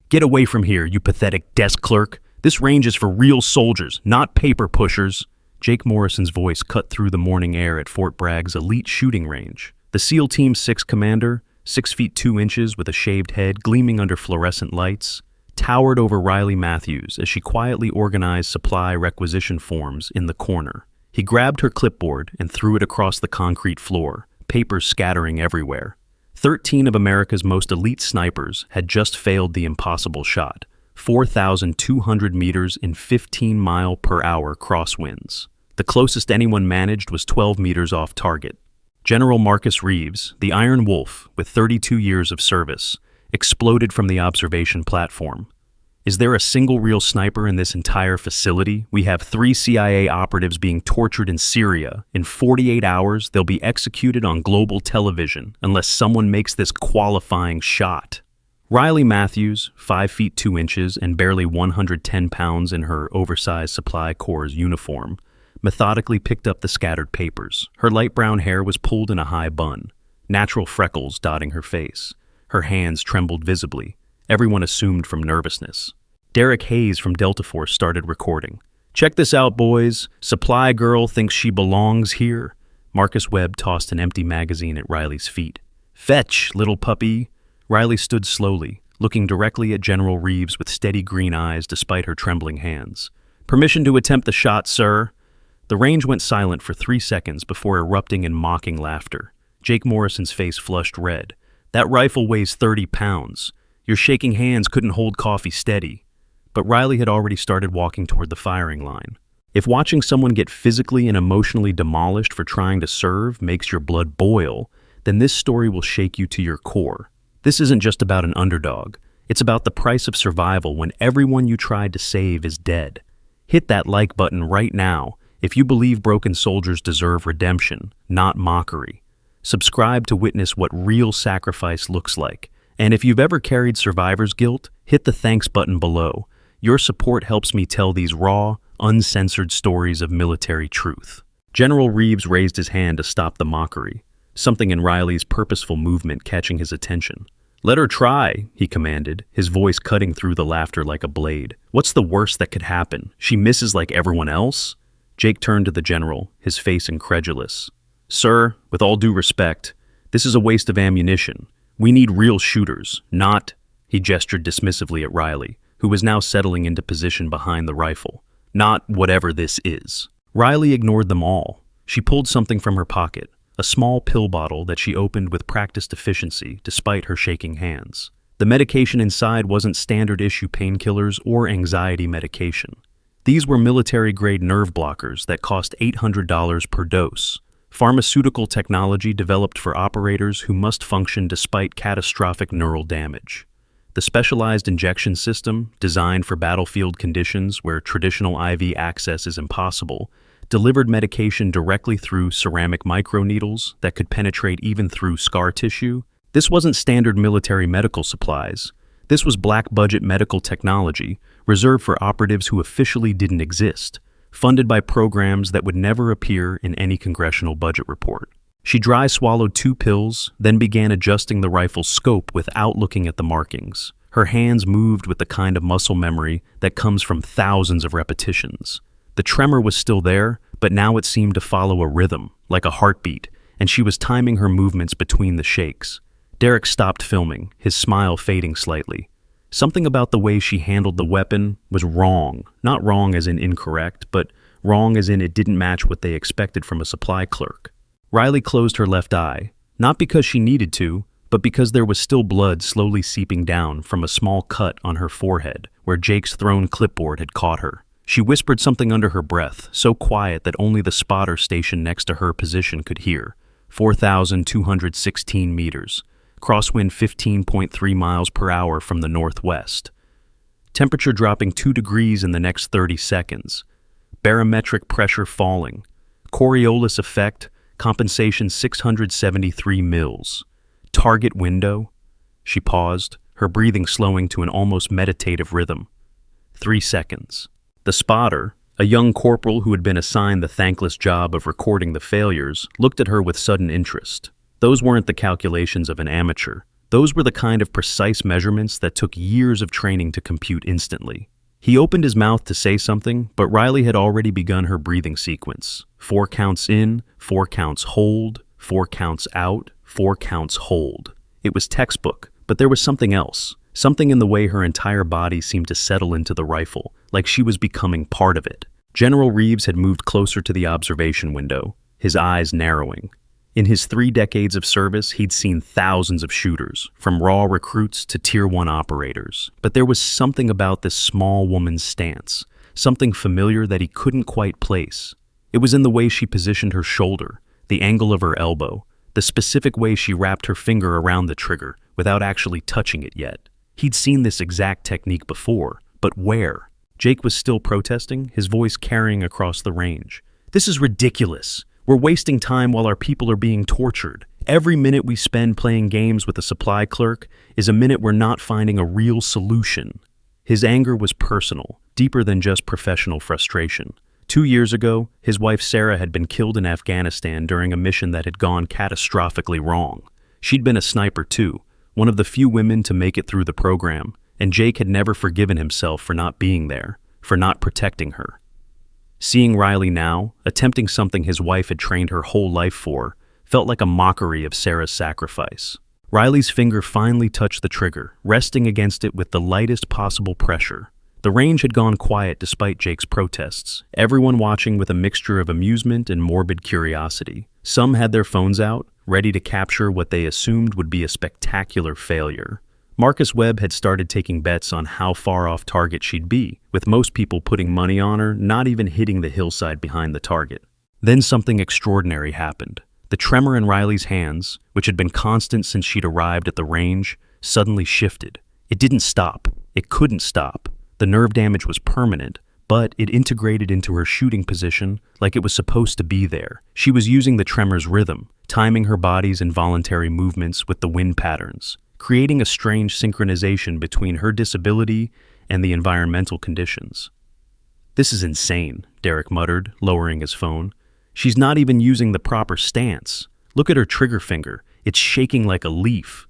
Get away from here, you pathetic desk clerk. This range is for real soldiers, not paper pushers. Jake Morrison's voice cut through the morning air at Fort Bragg's elite shooting range. The SEAL Team 6 commander, 6 feet 2 inches with a shaved head gleaming under fluorescent lights, towered over Riley Matthews as she quietly organized supply requisition forms in the corner. He grabbed her clipboard and threw it across the concrete floor, papers scattering everywhere. 13 of America's most elite snipers had just failed the impossible shot, 4,200 meters in 15-mile-per-hour crosswinds. The closest anyone managed was 12 meters off target. General Marcus Reeves, the Iron Wolf, with 32 years of service, exploded from the observation platform. Is there a single real sniper in this entire facility? We have 3 CIA operatives being tortured in Syria. In 48 hours, they'll be executed on global television unless someone makes this qualifying shot. Riley Matthews, 5 feet 2 inches and barely 110 pounds in her oversized Supply Corps uniform, methodically picked up the scattered papers. Her light brown hair was pulled in a high bun, natural freckles dotting her face. Her hands trembled visibly. Everyone assumed from nervousness. Derek Hayes from Delta Force started recording. "Check this out, boys. Supply girl thinks she belongs here." Marcus Webb tossed an empty magazine at Riley's feet. "Fetch, little puppy." Riley stood slowly, looking directly at General Reeves with steady green eyes despite her trembling hands. "Permission to attempt the shot, sir." The range went silent for 3 seconds before erupting in mocking laughter. Jake Morrison's face flushed red. "That rifle weighs 30 pounds. Your shaking hands couldn't hold coffee steady." But Riley had already started walking toward the firing line. If watching someone get physically and emotionally demolished for trying to serve makes your blood boil, then this story will shake you to your core. This isn't just about an underdog. It's about the price of survival when everyone you tried to save is dead. Hit that like button right now if you believe broken soldiers deserve redemption, not mockery. Subscribe to witness what real sacrifice looks like. And if you've ever carried survivor's guilt, hit the thanks button below. Your support helps me tell these raw, uncensored stories of military truth. General Reeves raised his hand to stop the mockery, something in Riley's purposeful movement catching his attention. "Let her try," he commanded, his voice cutting through the laughter like a blade. "What's the worst that could happen? She misses like everyone else?" Jake turned to the general, his face incredulous. "Sir, with all due respect, this is a waste of ammunition. We need real shooters, not—" He gestured dismissively at Riley, who was now settling into position behind the rifle. "Not whatever this is." Riley ignored them all. She pulled something from her pocket, a small pill bottle that she opened with practiced efficiency despite her shaking hands. The medication inside wasn't standard-issue painkillers or anxiety medication. These were military-grade nerve blockers that cost $800 per dose. Pharmaceutical technology developed for operators who must function despite catastrophic neural damage. The specialized injection system, designed for battlefield conditions where traditional IV access is impossible, delivered medication directly through ceramic microneedles that could penetrate even through scar tissue. This wasn't standard military medical supplies. This was black-budget medical technology reserved for operatives who officially didn't exist, funded by programs that would never appear in any congressional budget report. She dry swallowed 2 pills, then began adjusting the rifle's scope without looking at the markings. Her hands moved with the kind of muscle memory that comes from thousands of repetitions. The tremor was still there, but now it seemed to follow a rhythm, like a heartbeat, and she was timing her movements between the shakes. Derek stopped filming, his smile fading slightly. Something about the way she handled the weapon was wrong. Not wrong as in incorrect, but wrong as in it didn't match what they expected from a supply clerk. Riley closed her left eye, not because she needed to, but because there was still blood slowly seeping down from a small cut on her forehead where Jake's thrown clipboard had caught her. She whispered something under her breath, so quiet that only the spotter stationed next to her position could hear. 4,216 meters. Crosswind 15.3 miles per hour from the northwest. Temperature dropping 2 degrees in the next 30 seconds. Barometric pressure falling. Coriolis effect, compensation 673 mils. Target window. She paused, her breathing slowing to an almost meditative rhythm. 3 seconds. The spotter, a young corporal who had been assigned the thankless job of recording the failures, looked at her with sudden interest. Those weren't the calculations of an amateur. Those were the kind of precise measurements that took years of training to compute instantly. He opened his mouth to say something, but Riley had already begun her breathing sequence. 4 counts in, 4 counts hold, 4 counts out, 4 counts hold. It was textbook, but there was something else. Something in the way her entire body seemed to settle into the rifle, like she was becoming part of it. General Reeves had moved closer to the observation window, his eyes narrowing. In his 3 decades of service, he'd seen thousands of shooters, from raw recruits to Tier 1 operators. But there was something about this small woman's stance, something familiar that he couldn't quite place. It was in the way she positioned her shoulder, the angle of her elbow, the specific way she wrapped her finger around the trigger without actually touching it yet. He'd seen this exact technique before, but where? Jake was still protesting, his voice carrying across the range. "This is ridiculous. We're wasting time while our people are being tortured. Every minute we spend playing games with a supply clerk is a minute we're not finding a real solution." His anger was personal, deeper than just professional frustration. 2 years ago, his wife Sarah had been killed in Afghanistan during a mission that had gone catastrophically wrong. She'd been a sniper too, one of the few women to make it through the program, and Jake had never forgiven himself for not being there, for not protecting her. Seeing Riley now, attempting something his wife had trained her whole life for, felt like a mockery of Sarah's sacrifice. Riley's finger finally touched the trigger, resting against it with the lightest possible pressure. The range had gone quiet despite Jake's protests, everyone watching with a mixture of amusement and morbid curiosity. Some had their phones out, ready to capture what they assumed would be a spectacular failure. Marcus Webb had started taking bets on how far off target she'd be, with most people putting money on her not even hitting the hillside behind the target. Then something extraordinary happened. The tremor in Riley's hands, which had been constant since she'd arrived at the range, suddenly shifted. It didn't stop. It couldn't stop. The nerve damage was permanent, but it integrated into her shooting position like it was supposed to be there. She was using the tremor's rhythm, timing her body's involuntary movements with the wind patterns, creating a strange synchronization between her disability and the environmental conditions. "This is insane," Derek muttered, lowering his phone. "She's not even using the proper stance. Look at her trigger finger. It's shaking like a leaf."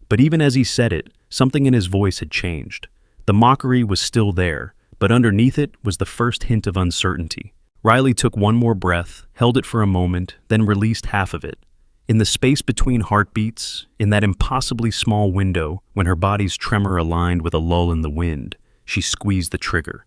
But even as he said it, something in his voice had changed. The mockery was still there, but underneath it was the first hint of uncertainty. Riley took one more breath, held it for a moment, then released half of it. In the space between heartbeats, in that impossibly small window when her body's tremor aligned with a lull in the wind, she squeezed the trigger.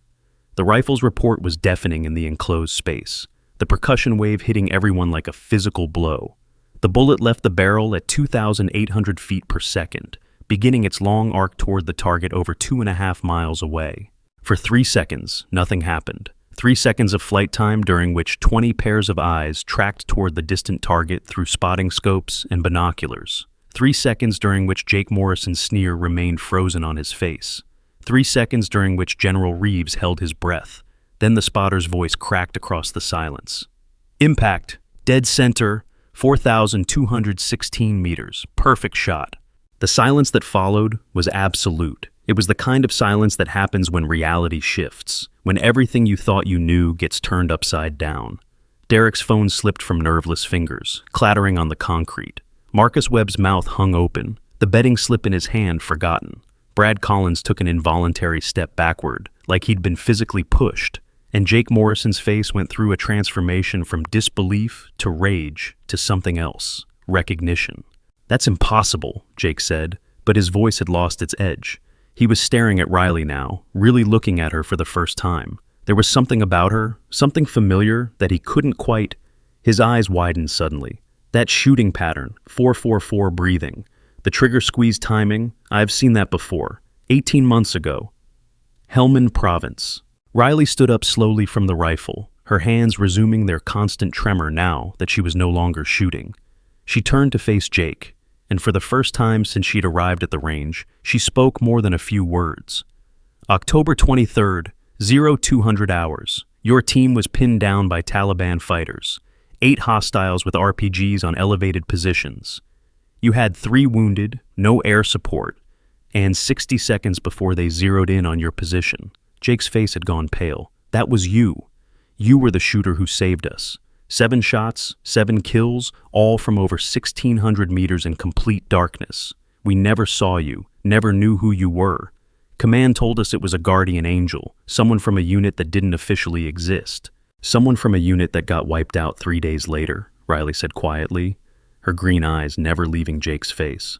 The rifle's report was deafening in the enclosed space, the percussion wave hitting everyone like a physical blow. The bullet left the barrel at 2,800 feet per second, beginning its long arc toward the target over 2.5 miles away. For 3 seconds, nothing happened. 3 seconds of flight time during which 20 pairs of eyes tracked toward the distant target through spotting scopes and binoculars. 3 seconds during which Jake Morrison's sneer remained frozen on his face. 3 seconds during which General Reeves held his breath. Then the spotter's voice cracked across the silence. "Impact, dead center, 4,216 meters, perfect shot." The silence that followed was absolute. It was the kind of silence that happens when reality shifts, when everything you thought you knew gets turned upside down. Derek's phone slipped from nerveless fingers, clattering on the concrete. Marcus Webb's mouth hung open, the betting slip in his hand forgotten. Brad Collins took an involuntary step backward, like he'd been physically pushed, and Jake Morrison's face went through a transformation from disbelief to rage to something else, recognition. "That's impossible," Jake said, but his voice had lost its edge. He was staring at Riley now, really looking at her for the first time. There was something about her, something familiar that he couldn't quite. His eyes widened suddenly. That shooting pattern, 4-4-4 breathing. The trigger squeeze timing, I've seen that before. 18 months ago. Helmand Province. Riley stood up slowly from the rifle, her hands resuming their constant tremor now that she was no longer shooting. She turned to face Jake, and for the first time since she'd arrived at the range, she spoke more than a few words. "October 23rd, 0200 hours. Your team was pinned down by Taliban fighters. 8 hostiles with RPGs on elevated positions. You had 3 wounded, no air support, and 60 seconds before they zeroed in on your position." Jake's face had gone pale. "That was you. You were the shooter who saved us. 7 shots, 7 kills, all from over 1,600 meters in complete darkness. We never saw you, never knew who you were. Command told us it was a guardian angel, someone from a unit that didn't officially exist. Someone from a unit that got wiped out 3 days later, Riley said quietly, her green eyes never leaving Jake's face.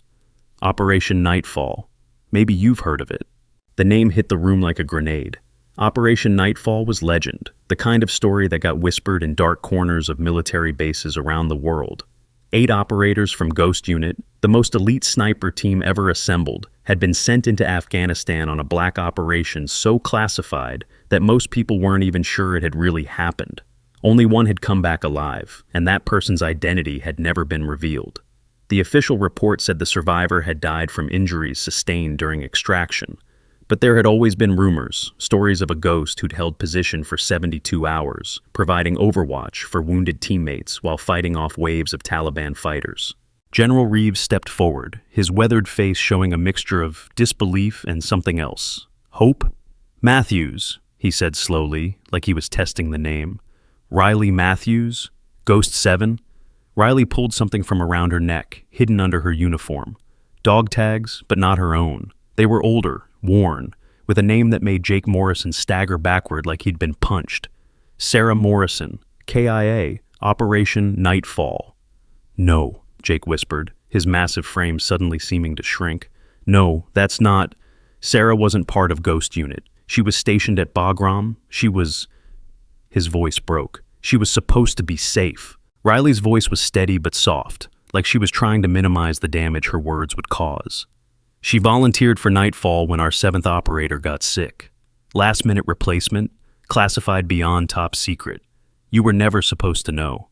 Operation Nightfall. Maybe you've heard of it. The name hit the room like a grenade. Operation Nightfall was legend, the kind of story that got whispered in dark corners of military bases around the world. 8 operators from Ghost Unit, the most elite sniper team ever assembled, had been sent into Afghanistan on a black operation so classified that most people weren't even sure it had really happened. Only one had come back alive, and that person's identity had never been revealed. The official report said the survivor had died from injuries sustained during extraction, but there had always been rumors, stories of a ghost who'd held position for 72 hours, providing overwatch for wounded teammates while fighting off waves of Taliban fighters. General Reeves stepped forward, his weathered face showing a mixture of disbelief and something else. Hope? Matthews, he said slowly, like he was testing the name. Riley Matthews? Ghost 7? Riley pulled something from around her neck, hidden under her uniform. Dog tags, but not her own. They were older, worn, with a name that made Jake Morrison stagger backward like he'd been punched. Sarah Morrison, KIA, Operation Nightfall. No, Jake whispered, his massive frame suddenly seeming to shrink. No, that's not... Sarah wasn't part of Ghost Unit. She was stationed at Bagram. His voice broke. She was supposed to be safe. Riley's voice was steady but soft, like she was trying to minimize the damage her words would cause. She volunteered for Nightfall when our 7th operator got sick. Last-minute replacement, classified beyond top secret. You were never supposed to know.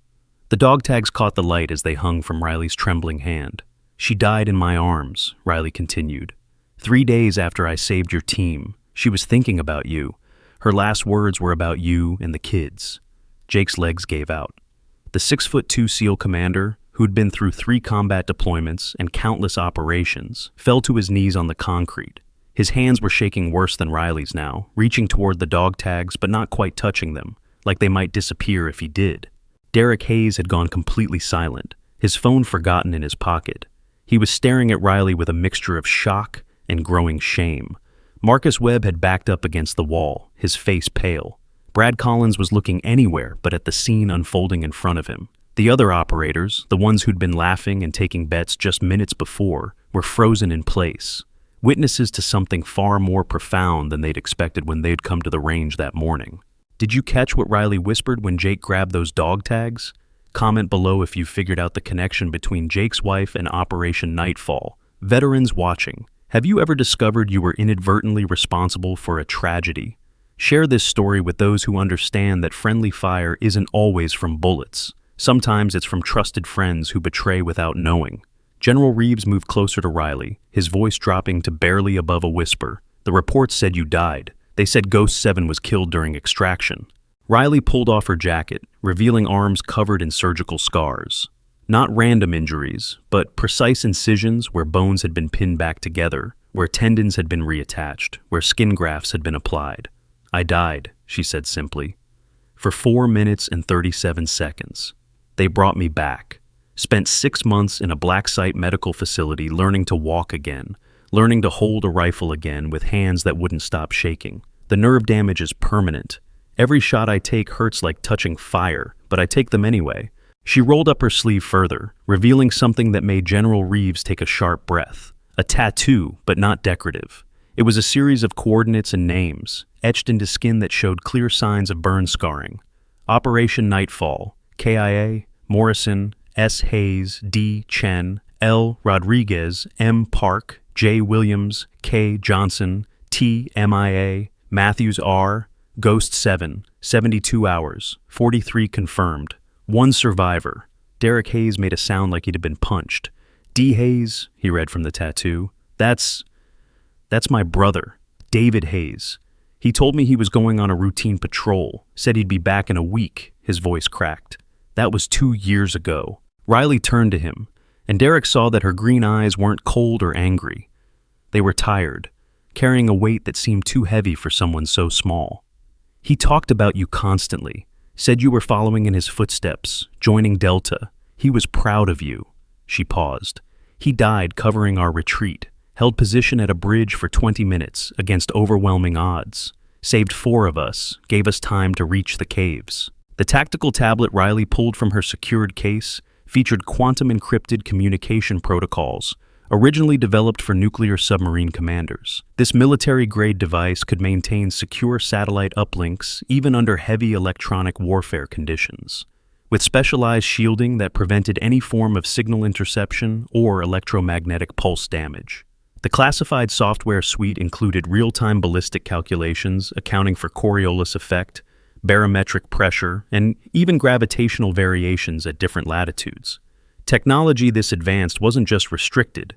The dog tags caught the light as they hung from Riley's trembling hand. She died in my arms, Riley continued. 3 days after I saved your team, she was thinking about you. Her last words were about you and the kids. Jake's legs gave out. The 6'2" SEAL commander, who'd been through 3 combat deployments and countless operations, fell to his knees on the concrete. His hands were shaking worse than Riley's now, reaching toward the dog tags but not quite touching them, like they might disappear if he did. Derek Hayes had gone completely silent, his phone forgotten in his pocket. He was staring at Riley with a mixture of shock and growing shame. Marcus Webb had backed up against the wall, his face pale. Brad Collins was looking anywhere but at the scene unfolding in front of him. The other operators, the ones who'd been laughing and taking bets just minutes before, were frozen in place, witnesses to something far more profound than they'd expected when they'd come to the range that morning. Did you catch what Riley whispered when Jake grabbed those dog tags? Comment below if you figured out the connection between Jake's wife and Operation Nightfall. Veterans watching, have you ever discovered you were inadvertently responsible for a tragedy? Share this story with those who understand that friendly fire isn't always from bullets. Sometimes it's from trusted friends who betray without knowing. General Reeves moved closer to Riley, his voice dropping to barely above a whisper. The reports said you died. They said Ghost 7 was killed during extraction. Riley pulled off her jacket, revealing arms covered in surgical scars. Not random injuries, but precise incisions where bones had been pinned back together, where tendons had been reattached, where skin grafts had been applied. I died, she said simply. For 4 minutes and 37 seconds. They brought me back. Spent 6 months in a black site medical facility learning to walk again, learning to hold a rifle again with hands that wouldn't stop shaking. The nerve damage is permanent. Every shot I take hurts like touching fire, but I take them anyway. She rolled up her sleeve further, revealing something that made General Reeves take a sharp breath. A tattoo, but not decorative. It was a series of coordinates and names, etched into skin that showed clear signs of burn scarring. Operation Nightfall, KIA, Morrison, S. Hayes, D. Chen, L. Rodriguez, M. Park, J. Williams, K. Johnson, T. MIA, Matthews R., Ghost 7, 72 hours, 43 confirmed. 1 survivor. Derek Hayes made a sound like he'd been punched. D. Hayes, he read from the tattoo. That's my brother, David Hayes. He told me he was going on a routine patrol, said he'd be back in a week, his voice cracked. That was 2 years ago. Riley turned to him, and Derek saw that her green eyes weren't cold or angry. They were tired, carrying a weight that seemed too heavy for someone so small. He talked about you constantly, said you were following in his footsteps, joining Delta. He was proud of you. She paused. He died covering our retreat, held position at a bridge for 20 minutes against overwhelming odds, saved 4 of us, gave us time to reach the caves. The tactical tablet Riley pulled from her secured case featured quantum-encrypted communication protocols, originally developed for nuclear submarine commanders. This military-grade device could maintain secure satellite uplinks even under heavy electronic warfare conditions, with specialized shielding that prevented any form of signal interception or electromagnetic pulse damage. The classified software suite included real-time ballistic calculations accounting for Coriolis effect, barometric pressure, and even gravitational variations at different latitudes. Technology this advanced wasn't just restricted,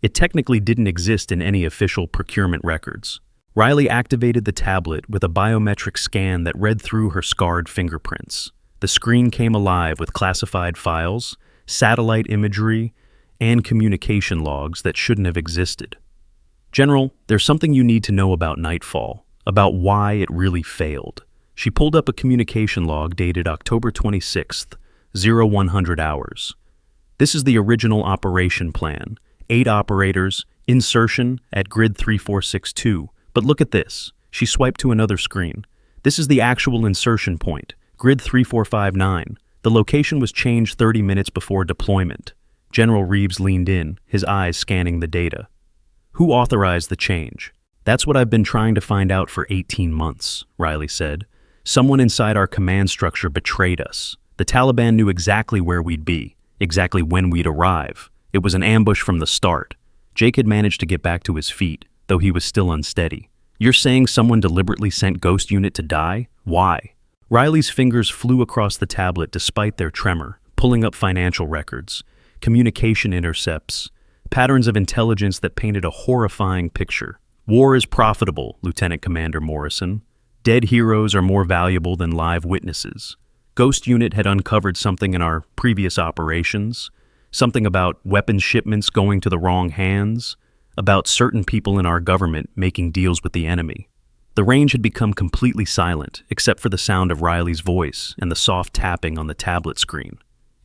it technically didn't exist in any official procurement records. Riley activated the tablet with a biometric scan that read through her scarred fingerprints. The screen came alive with classified files, satellite imagery, and communication logs that shouldn't have existed. General, there's something you need to know about Nightfall, about why it really failed. She pulled up a communication log dated October 26th, 0100 hours. This is the original operation plan. 8 operators, insertion at grid 3462. But look at this. She swiped to another screen. This is the actual insertion point, grid 3459. The location was changed 30 minutes before deployment. General Reeves leaned in, his eyes scanning the data. Who authorized the change? That's what I've been trying to find out for 18 months, Riley said. Someone inside our command structure betrayed us. The Taliban knew exactly where we'd be, exactly when we'd arrive. It was an ambush from the start. Jake had managed to get back to his feet, though he was still unsteady. You're saying someone deliberately sent Ghost Unit to die? Why? Riley's fingers flew across the tablet despite their tremor, pulling up financial records, communication intercepts, patterns of intelligence that painted a horrifying picture. War is profitable, Lieutenant Commander Morrison. Dead heroes are more valuable than live witnesses. Ghost Unit had uncovered something in our previous operations, something about weapons shipments going to the wrong hands, about certain people in our government making deals with the enemy. The range had become completely silent, except for the sound of Riley's voice and the soft tapping on the tablet screen.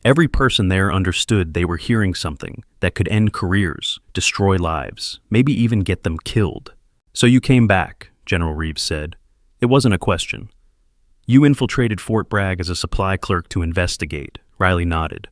Every person there understood they were hearing something that could end careers, destroy lives, maybe even get them killed. So you came back, General Reeves said. It wasn't a question. You infiltrated Fort Bragg as a supply clerk to investigate, Riley nodded.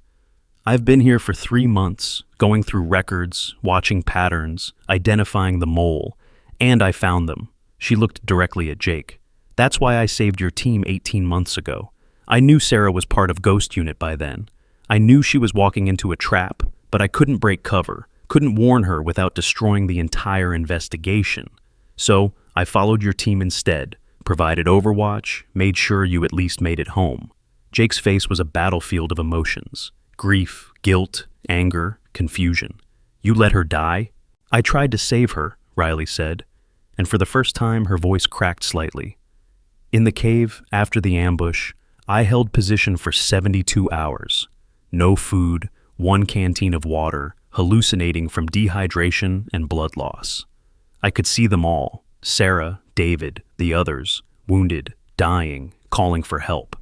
I've been here for 3 months, going through records, watching patterns, identifying the mole, and I found them. She looked directly at Jake. That's why I saved your team 18 months ago. I knew Sarah was part of Ghost Unit by then. I knew she was walking into a trap, but I couldn't break cover, couldn't warn her without destroying the entire investigation. So I followed your team instead, provided overwatch, made sure you at least made it home. Jake's face was a battlefield of emotions. Grief, guilt, anger, confusion. You let her die? I tried to save her, Riley said, and for the first time her voice cracked slightly. In the cave, after the ambush, I held position for 72 hours. No food, 1 canteen of water, hallucinating from dehydration and blood loss. I could see them all, Sarah, David, the others, wounded, dying, calling for help.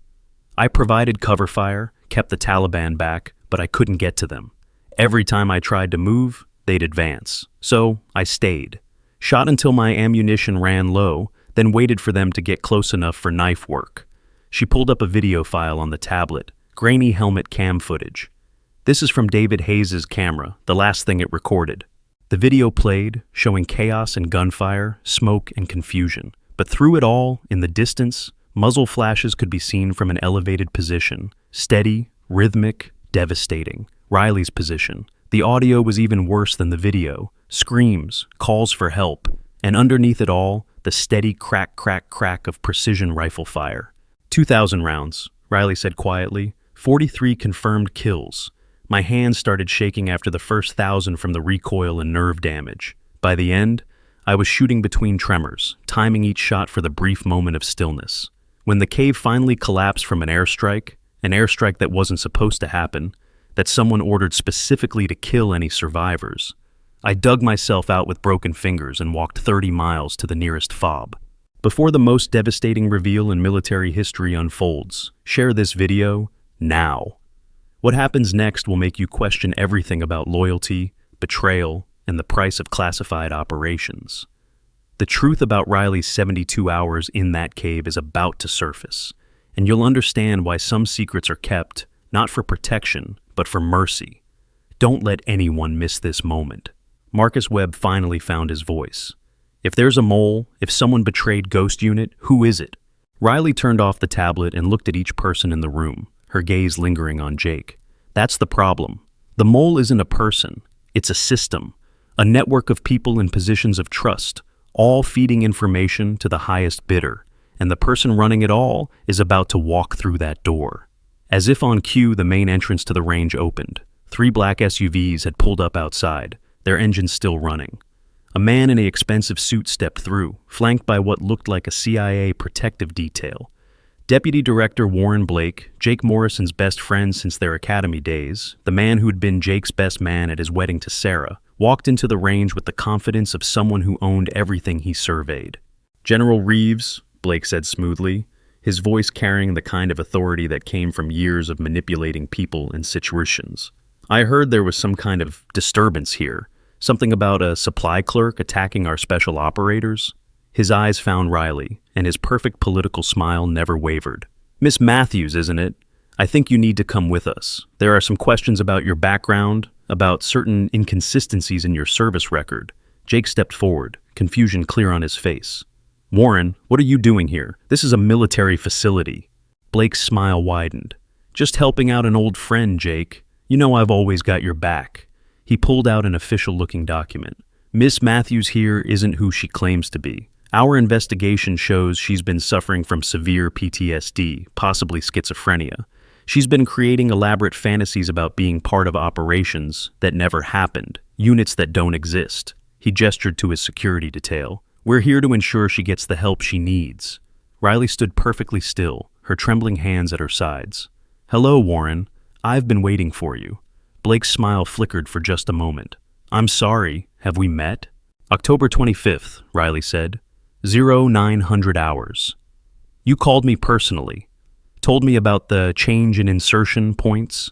I provided cover fire, kept the Taliban back, but I couldn't get to them. Every time I tried to move, they'd advance. So I stayed. Shot until my ammunition ran low, then waited for them to get close enough for knife work. She pulled up a video file on the tablet, grainy helmet cam footage. This is from David Hayes' camera, the last thing it recorded. The video played, showing chaos and gunfire, smoke and confusion. But through it all, in the distance, muzzle flashes could be seen from an elevated position. Steady, rhythmic, devastating. Riley's position. The audio was even worse than the video. Screams, calls for help, and underneath it all, the steady crack, crack, crack of precision rifle fire. 2,000 rounds, Riley said quietly. 43 confirmed kills. My hands started shaking after the first 1,000 from the recoil and nerve damage. By the end, I was shooting between tremors, timing each shot for the brief moment of stillness. When the cave finally collapsed from an airstrike that wasn't supposed to happen, that someone ordered specifically to kill any survivors, I dug myself out with broken fingers and walked 30 miles to the nearest FOB. Before the most devastating reveal in military history unfolds, share this video now. What happens next will make you question everything about loyalty, betrayal, and the price of classified operations. The truth about Riley's 72 hours in that cave is about to surface, and you'll understand why some secrets are kept, not for protection, but for mercy. Don't let anyone miss this moment. Marcus Webb finally found his voice. If there's a mole, if someone betrayed Ghost Unit, who is it? Riley turned off the tablet and looked at each person in the room, her gaze lingering on Jake. That's the problem. The mole isn't a person. It's a system, a network of people in positions of trust, all feeding information to the highest bidder, and the person running it all is about to walk through that door. As if on cue, the main entrance to the range opened. 3 black SUVs had pulled up outside, their engines still running. A man in an expensive suit stepped through, flanked by what looked like a CIA protective detail. Deputy Director Warren Blake, Jake Morrison's best friend since their academy days, the man who'd been Jake's best man at his wedding to Sarah, walked into the range with the confidence of someone who owned everything he surveyed. "General Reeves," Blake said smoothly, his voice carrying the kind of authority that came from years of manipulating people and situations. "I heard there was some kind of disturbance here. Something about a supply clerk attacking our special operators?" His eyes found Riley, and his perfect political smile never wavered. "Miss Matthews, isn't it? I think you need to come with us. There are some questions about your background, about certain inconsistencies in your service record." Jake stepped forward, confusion clear on his face. "Warren, what are you doing here? This is a military facility." Blake's smile widened. "Just helping out an old friend, Jake. You know I've always got your back." He pulled out an official-looking document. "Miss Matthews here isn't who she claims to be. Our investigation shows she's been suffering from severe PTSD, possibly schizophrenia. She's been creating elaborate fantasies about being part of operations that never happened, units that don't exist." He gestured to his security detail. "We're here to ensure she gets the help she needs." Riley stood perfectly still, her trembling hands at her sides. "Hello, Warren. I've been waiting for you." Blake's smile flickered for just a moment. "I'm sorry. Have we met?" "October 25th, Riley said. 0900 hours. You called me personally. Told me about the change in insertion points.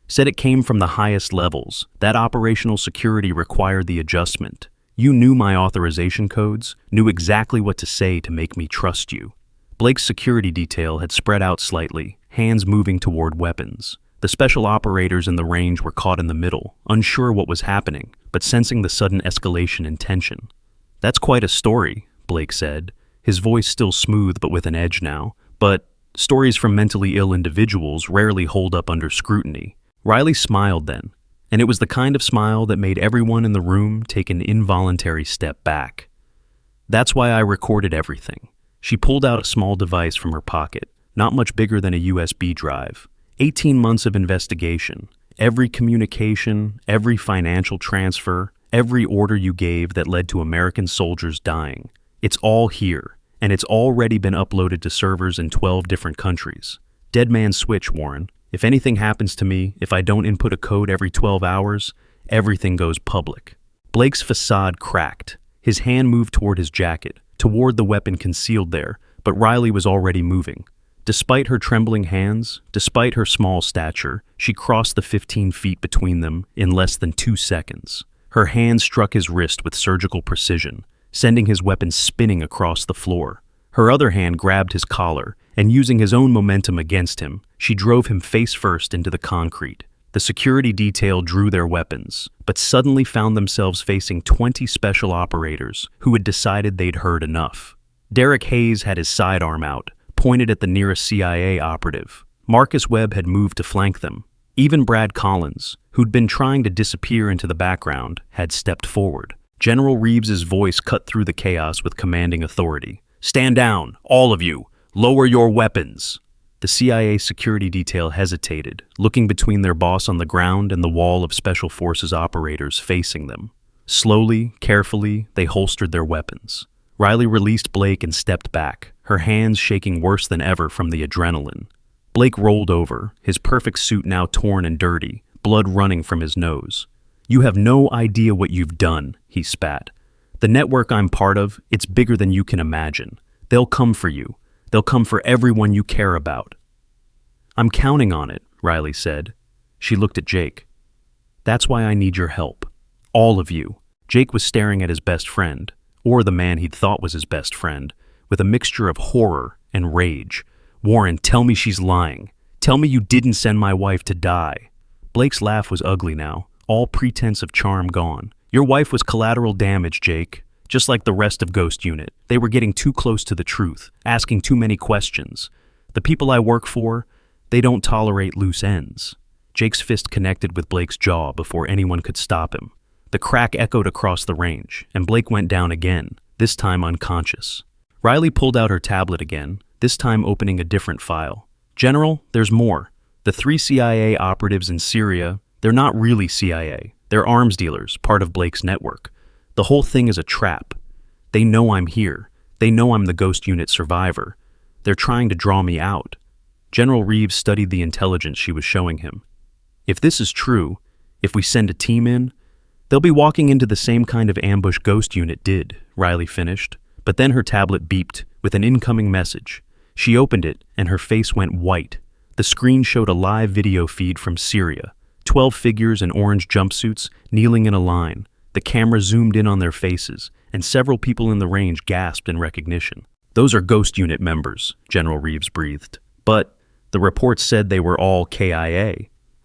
Said it came from the highest levels. That operational security required the adjustment. You knew my authorization codes, knew exactly what to say to make me trust you." Blake's security detail had spread out slightly, hands moving toward weapons. The special operators in the range were caught in the middle, unsure what was happening, but sensing the sudden escalation in tension. "That's quite a story," Blake said, his voice still smooth but with an edge now. "But stories from mentally ill individuals rarely hold up under scrutiny." Riley smiled then, and it was the kind of smile that made everyone in the room take an involuntary step back. "That's why I recorded everything." She pulled out a small device from her pocket, not much bigger than a USB drive. 18 months of investigation, every communication, every financial transfer, every order you gave that led to American soldiers dying. It's all here, and it's already been uploaded to servers in 12 different countries. Dead man switch, Warren. If anything happens to me, if I don't input a code every 12 hours, everything goes public. Blake's facade cracked. His hand moved toward his jacket, toward the weapon concealed there, but Riley was already moving. Despite her trembling hands, despite her small stature, she crossed the 15 feet between them in less than 2 seconds. Her hand struck his wrist with surgical precision, sending his weapon spinning across the floor. Her other hand grabbed his collar, and using his own momentum against him, she drove him face first into the concrete. The security detail drew their weapons, but suddenly found themselves facing 20 special operators who had decided they'd heard enough. Derek Hayes had his sidearm out, pointed at the nearest CIA operative. Marcus Webb had moved to flank them. Even Brad Collins, who'd been trying to disappear into the background, had stepped forward. General Reeves's voice cut through the chaos with commanding authority. "Stand down, all of you! Lower your weapons!" The CIA security detail hesitated, looking between their boss on the ground and the wall of Special Forces operators facing them. Slowly, carefully, they holstered their weapons. Riley released Blake and stepped back, her hands shaking worse than ever from the adrenaline. Blake rolled over, his perfect suit now torn and dirty, blood running from his nose. "You have no idea what you've done," he spat. "The network I'm part of, it's bigger than you can imagine. They'll come for you. They'll come for everyone you care about." "I'm counting on it," Riley said. She looked at Jake. "That's why I need your help. All of you. Jake was staring at his best friend, or the man he'd thought was his best friend, with a mixture of horror and rage. Warren, tell me she's lying. Tell me you didn't send my wife to die. Blake's laugh was ugly now, all pretense of charm gone. Your wife was collateral damage, Jake. Just like the rest of Ghost Unit. They were getting too close to the truth, asking too many questions. The people I work for, they don't tolerate loose ends. Jake's fist connected with Blake's jaw before anyone could stop him. The crack echoed across the range, and Blake went down again, this time unconscious. Riley pulled out her tablet again, this time opening a different file. General, there's more. The 3 CIA operatives in Syria, they're not really CIA. They're arms dealers, part of Blake's network. The whole thing is a trap. They know I'm here. They know I'm the Ghost Unit survivor. They're trying to draw me out. General Reeves studied the intelligence she was showing him. If this is true, if we send a team in, they'll be walking into the same kind of ambush Ghost Unit did, Riley finished. But then her tablet beeped with an incoming message. She opened it, and her face went white. The screen showed a live video feed from Syria. 12 figures in orange jumpsuits, kneeling in a line. The camera zoomed in on their faces, and several people in the range gasped in recognition. Those are Ghost Unit members, General Reeves breathed. But the reports said they were all KIA.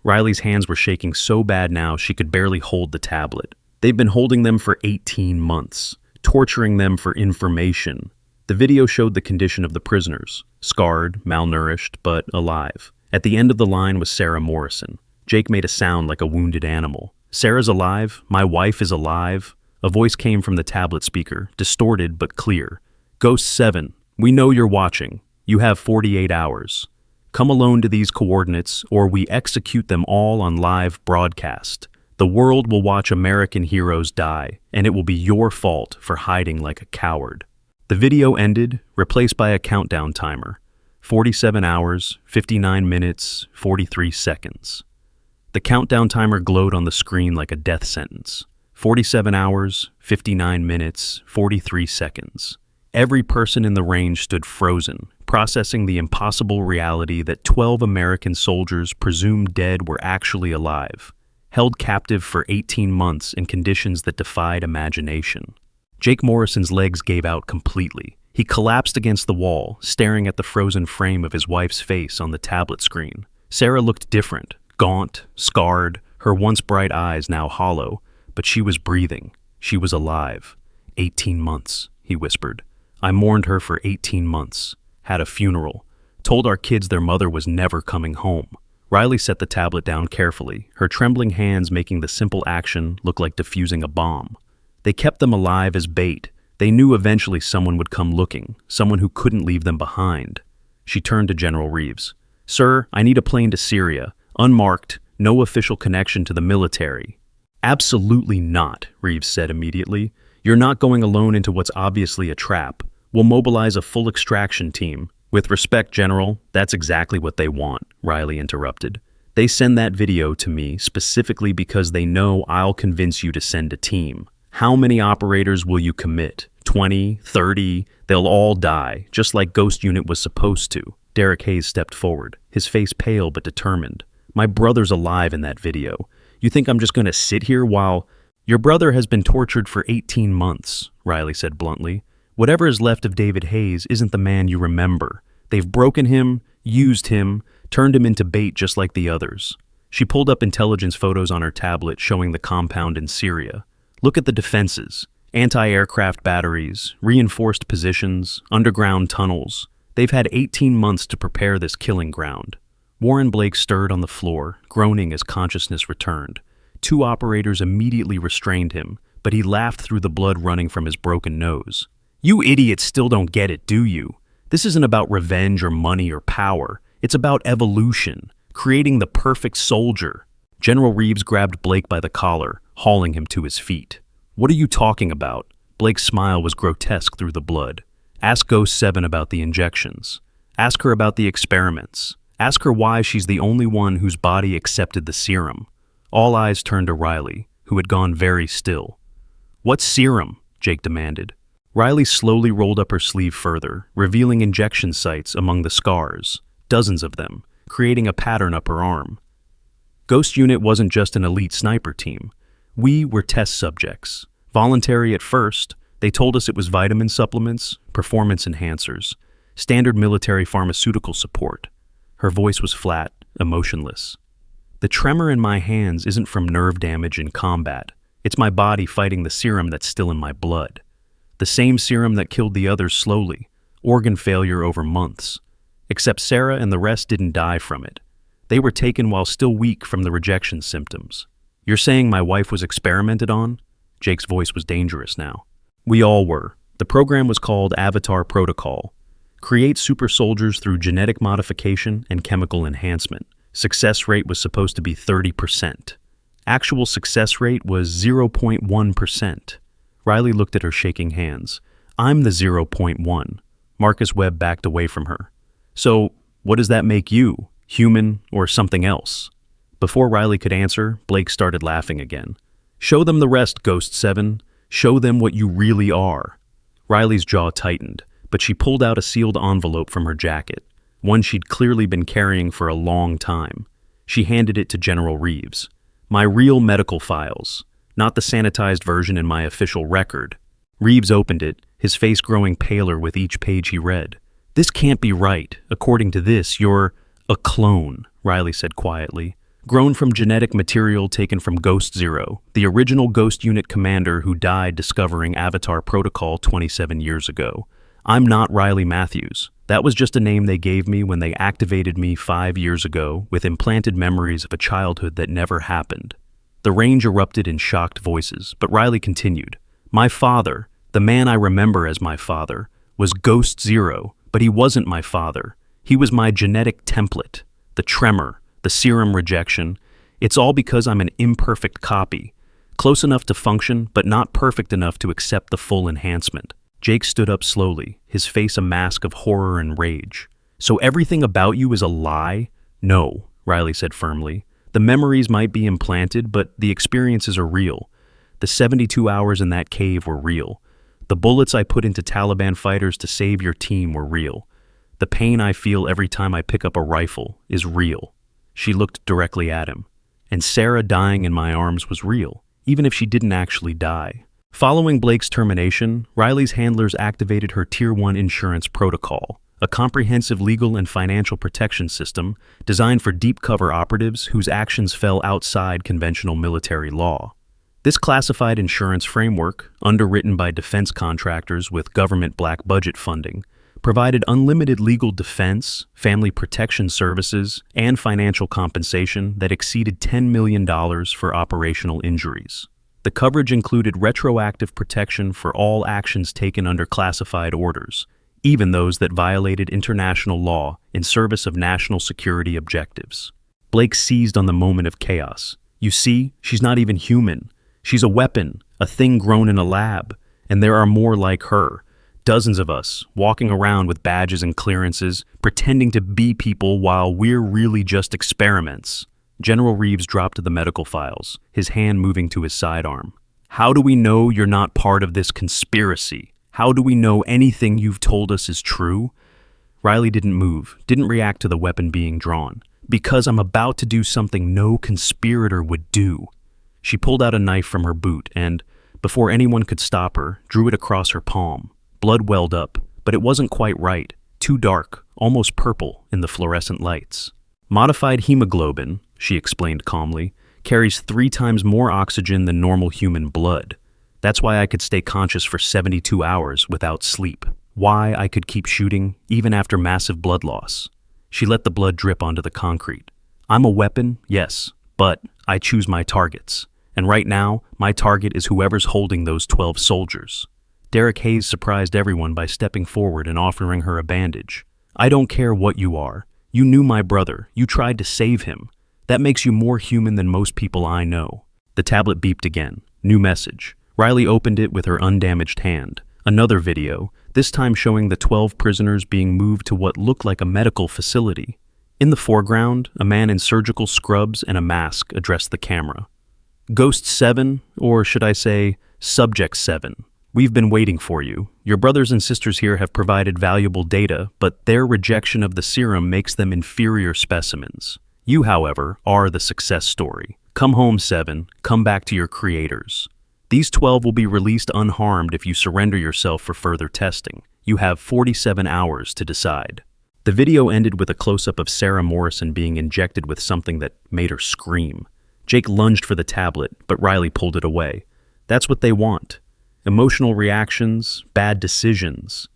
Riley's hands were shaking so bad now she could barely hold the tablet. They've been holding them for 18 months, torturing them for information. The video showed the condition of the prisoners, scarred, malnourished, but alive. At the end of the line was Sarah Morrison. Jake made a sound like a wounded animal. Sarah's alive, my wife is alive. A voice came from the tablet speaker, distorted but clear. Ghost 7, we know you're watching. You have 48 hours. Come alone to these coordinates, or we execute them all on live broadcast. The world will watch American heroes die, and it will be your fault for hiding like a coward. The video ended, replaced by a countdown timer. 47 hours, 59 minutes, 43 seconds. The countdown timer glowed on the screen like a death sentence. 47 hours, 59 minutes, 43 seconds. Every person in the range stood frozen, processing the impossible reality that 12 American soldiers presumed dead were actually alive, held captive for 18 months in conditions that defied imagination. Jake Morrison's legs gave out completely. He collapsed against the wall, staring at the frozen frame of his wife's face on the tablet screen. Sarah looked different. Gaunt, scarred, her once bright eyes now hollow, but she was breathing. She was alive. 18 months, he whispered. I mourned her for 18 months, had a funeral, told our kids their mother was never coming home. Riley set the tablet down carefully, her trembling hands making the simple action look like defusing a bomb. They kept them alive as bait. They knew eventually someone would come looking, someone who couldn't leave them behind. She turned to General Reeves. Sir, I need a plane to Syria. Unmarked, no official connection to the military. Absolutely not, Reeves said immediately. You're not going alone into what's obviously a trap. We'll mobilize a full extraction team. With respect, General, that's exactly what they want, Riley interrupted. They send that video to me specifically because they know I'll convince you to send a team. How many operators will you commit? 20, 30? They'll all die, just like Ghost Unit was supposed to. Derek Hayes stepped forward, his face pale but determined. My brother's alive in that video. You think I'm just going to sit here while... Your brother has been tortured for 18 months, Riley said bluntly. Whatever is left of David Hayes isn't the man you remember. They've broken him, used him, turned him into bait just like the others. She pulled up intelligence photos on her tablet showing the compound in Syria. Look at the defenses. Anti-aircraft batteries, reinforced positions, underground tunnels. They've had 18 months to prepare this killing ground. Warren Blake stirred on the floor, groaning as consciousness returned. 2 operators immediately restrained him, but he laughed through the blood running from his broken nose. You idiots still don't get it, do you? This isn't about revenge or money or power. It's about evolution, creating the perfect soldier. General Reeves grabbed Blake by the collar, hauling him to his feet. What are you talking about? Blake's smile was grotesque through the blood. Ask Ghost 7 about the injections. Ask her about the experiments. Ask her why she's the only one whose body accepted the serum. All eyes turned to Riley, who had gone very still. What serum? Jake demanded. Riley slowly rolled up her sleeve further, revealing injection sites among the scars, dozens of them, creating a pattern up her arm. Ghost Unit wasn't just an elite sniper team. We were test subjects. Voluntary at first, they told us it was vitamin supplements, performance enhancers, standard military pharmaceutical support. Her voice was flat, emotionless. The tremor in my hands isn't from nerve damage in combat. It's my body fighting the serum that's still in my blood. The same serum that killed the others slowly, organ failure over months. Except Sarah and the rest didn't die from it. They were taken while still weak from the rejection symptoms. You're saying my wife was experimented on? Jake's voice was dangerous now. We all were. The program was called Avatar Protocol. Create super soldiers through genetic modification and chemical enhancement. Success rate was supposed to be 30%. Actual success rate was 0.1%. Riley looked at her shaking hands. I'm the 0.1. Marcus Webb backed away from her. So, what does that make you? Human or something else? Before Riley could answer, Blake started laughing again. Show them the rest, Ghost 7. Show them what you really are. Riley's jaw tightened, but she pulled out a sealed envelope from her jacket, one she'd clearly been carrying for a long time. She handed it to General Reeves. My real medical files, not the sanitized version in my official record. Reeves opened it, his face growing paler with each page he read. This can't be right. According to this, you're a clone, Riley said quietly. Grown from genetic material taken from Ghost Zero, the original Ghost Unit commander who died discovering Avatar Protocol 27 years ago. I'm not Riley Matthews. That was just a name they gave me when they activated me 5 years ago with implanted memories of a childhood that never happened. The range erupted in shocked voices, but Riley continued. My father, the man I remember as my father, was Ghost Zero, but he wasn't my father. He was my genetic template, the tremor, the serum rejection. It's all because I'm an imperfect copy, close enough to function, but not perfect enough to accept the full enhancement. Jake stood up slowly, his face a mask of horror and rage. So everything about you is a lie? No, Riley said firmly. The memories might be implanted, but the experiences are real. The 72 hours in that cave were real. The bullets I put into Taliban fighters to save your team were real. The pain I feel every time I pick up a rifle is real. She looked directly at him. And Sarah dying in my arms was real, even if she didn't actually die. Following Blake's termination, Riley's handlers activated her Tier 1 insurance protocol, a comprehensive legal and financial protection system designed for deep cover operatives whose actions fell outside conventional military law. This classified insurance framework, underwritten by defense contractors with government black budget funding, provided unlimited legal defense, family protection services, and financial compensation that exceeded $10 million for operational injuries. The coverage included retroactive protection for all actions taken under classified orders, even those that violated international law in service of national security objectives. Blake seized on the moment of chaos. You see, she's not even human. She's a weapon, a thing grown in a lab, and there are more like her. Dozens of us, walking around with badges and clearances, pretending to be people while we're really just experiments. General Reeves dropped to the medical files, his hand moving to his sidearm. How do we know you're not part of this conspiracy? How do we know anything you've told us is true? Riley didn't move, didn't react to the weapon being drawn. Because I'm about to do something no conspirator would do. She pulled out a knife from her boot and, before anyone could stop her, drew it across her palm. Blood welled up, but it wasn't quite right, too dark, almost purple in the fluorescent lights. Modified hemoglobin, she explained calmly, carries 3 times more oxygen than normal human blood. That's why I could stay conscious for 72 hours without sleep. Why I could keep shooting, even after massive blood loss. She let the blood drip onto the concrete. I'm a weapon, yes, but I choose my targets. And right now, my target is whoever's holding those 12 soldiers. Derek Hayes surprised everyone by stepping forward and offering her a bandage. I don't care what you are. You knew my brother. You tried to save him. That makes you more human than most people I know. The tablet beeped again. New message. Riley opened it with her undamaged hand. Another video, this time showing the 12 prisoners being moved to what looked like a medical facility. In the foreground, a man in surgical scrubs and a mask addressed the camera. Ghost 7, or should I say, Subject 7. We've been waiting for you. Your brothers and sisters here have provided valuable data, but their rejection of the serum makes them inferior specimens. You, however, are the success story. Come home, 7. Come back to your creators. These 12 will be released unharmed if you surrender yourself for further testing. You have 47 hours to decide. The video ended with a close-up of Sarah Morrison being injected with something that made her scream. Jake lunged for the tablet, but Riley pulled it away. That's what they want. Emotional reactions, bad decisions.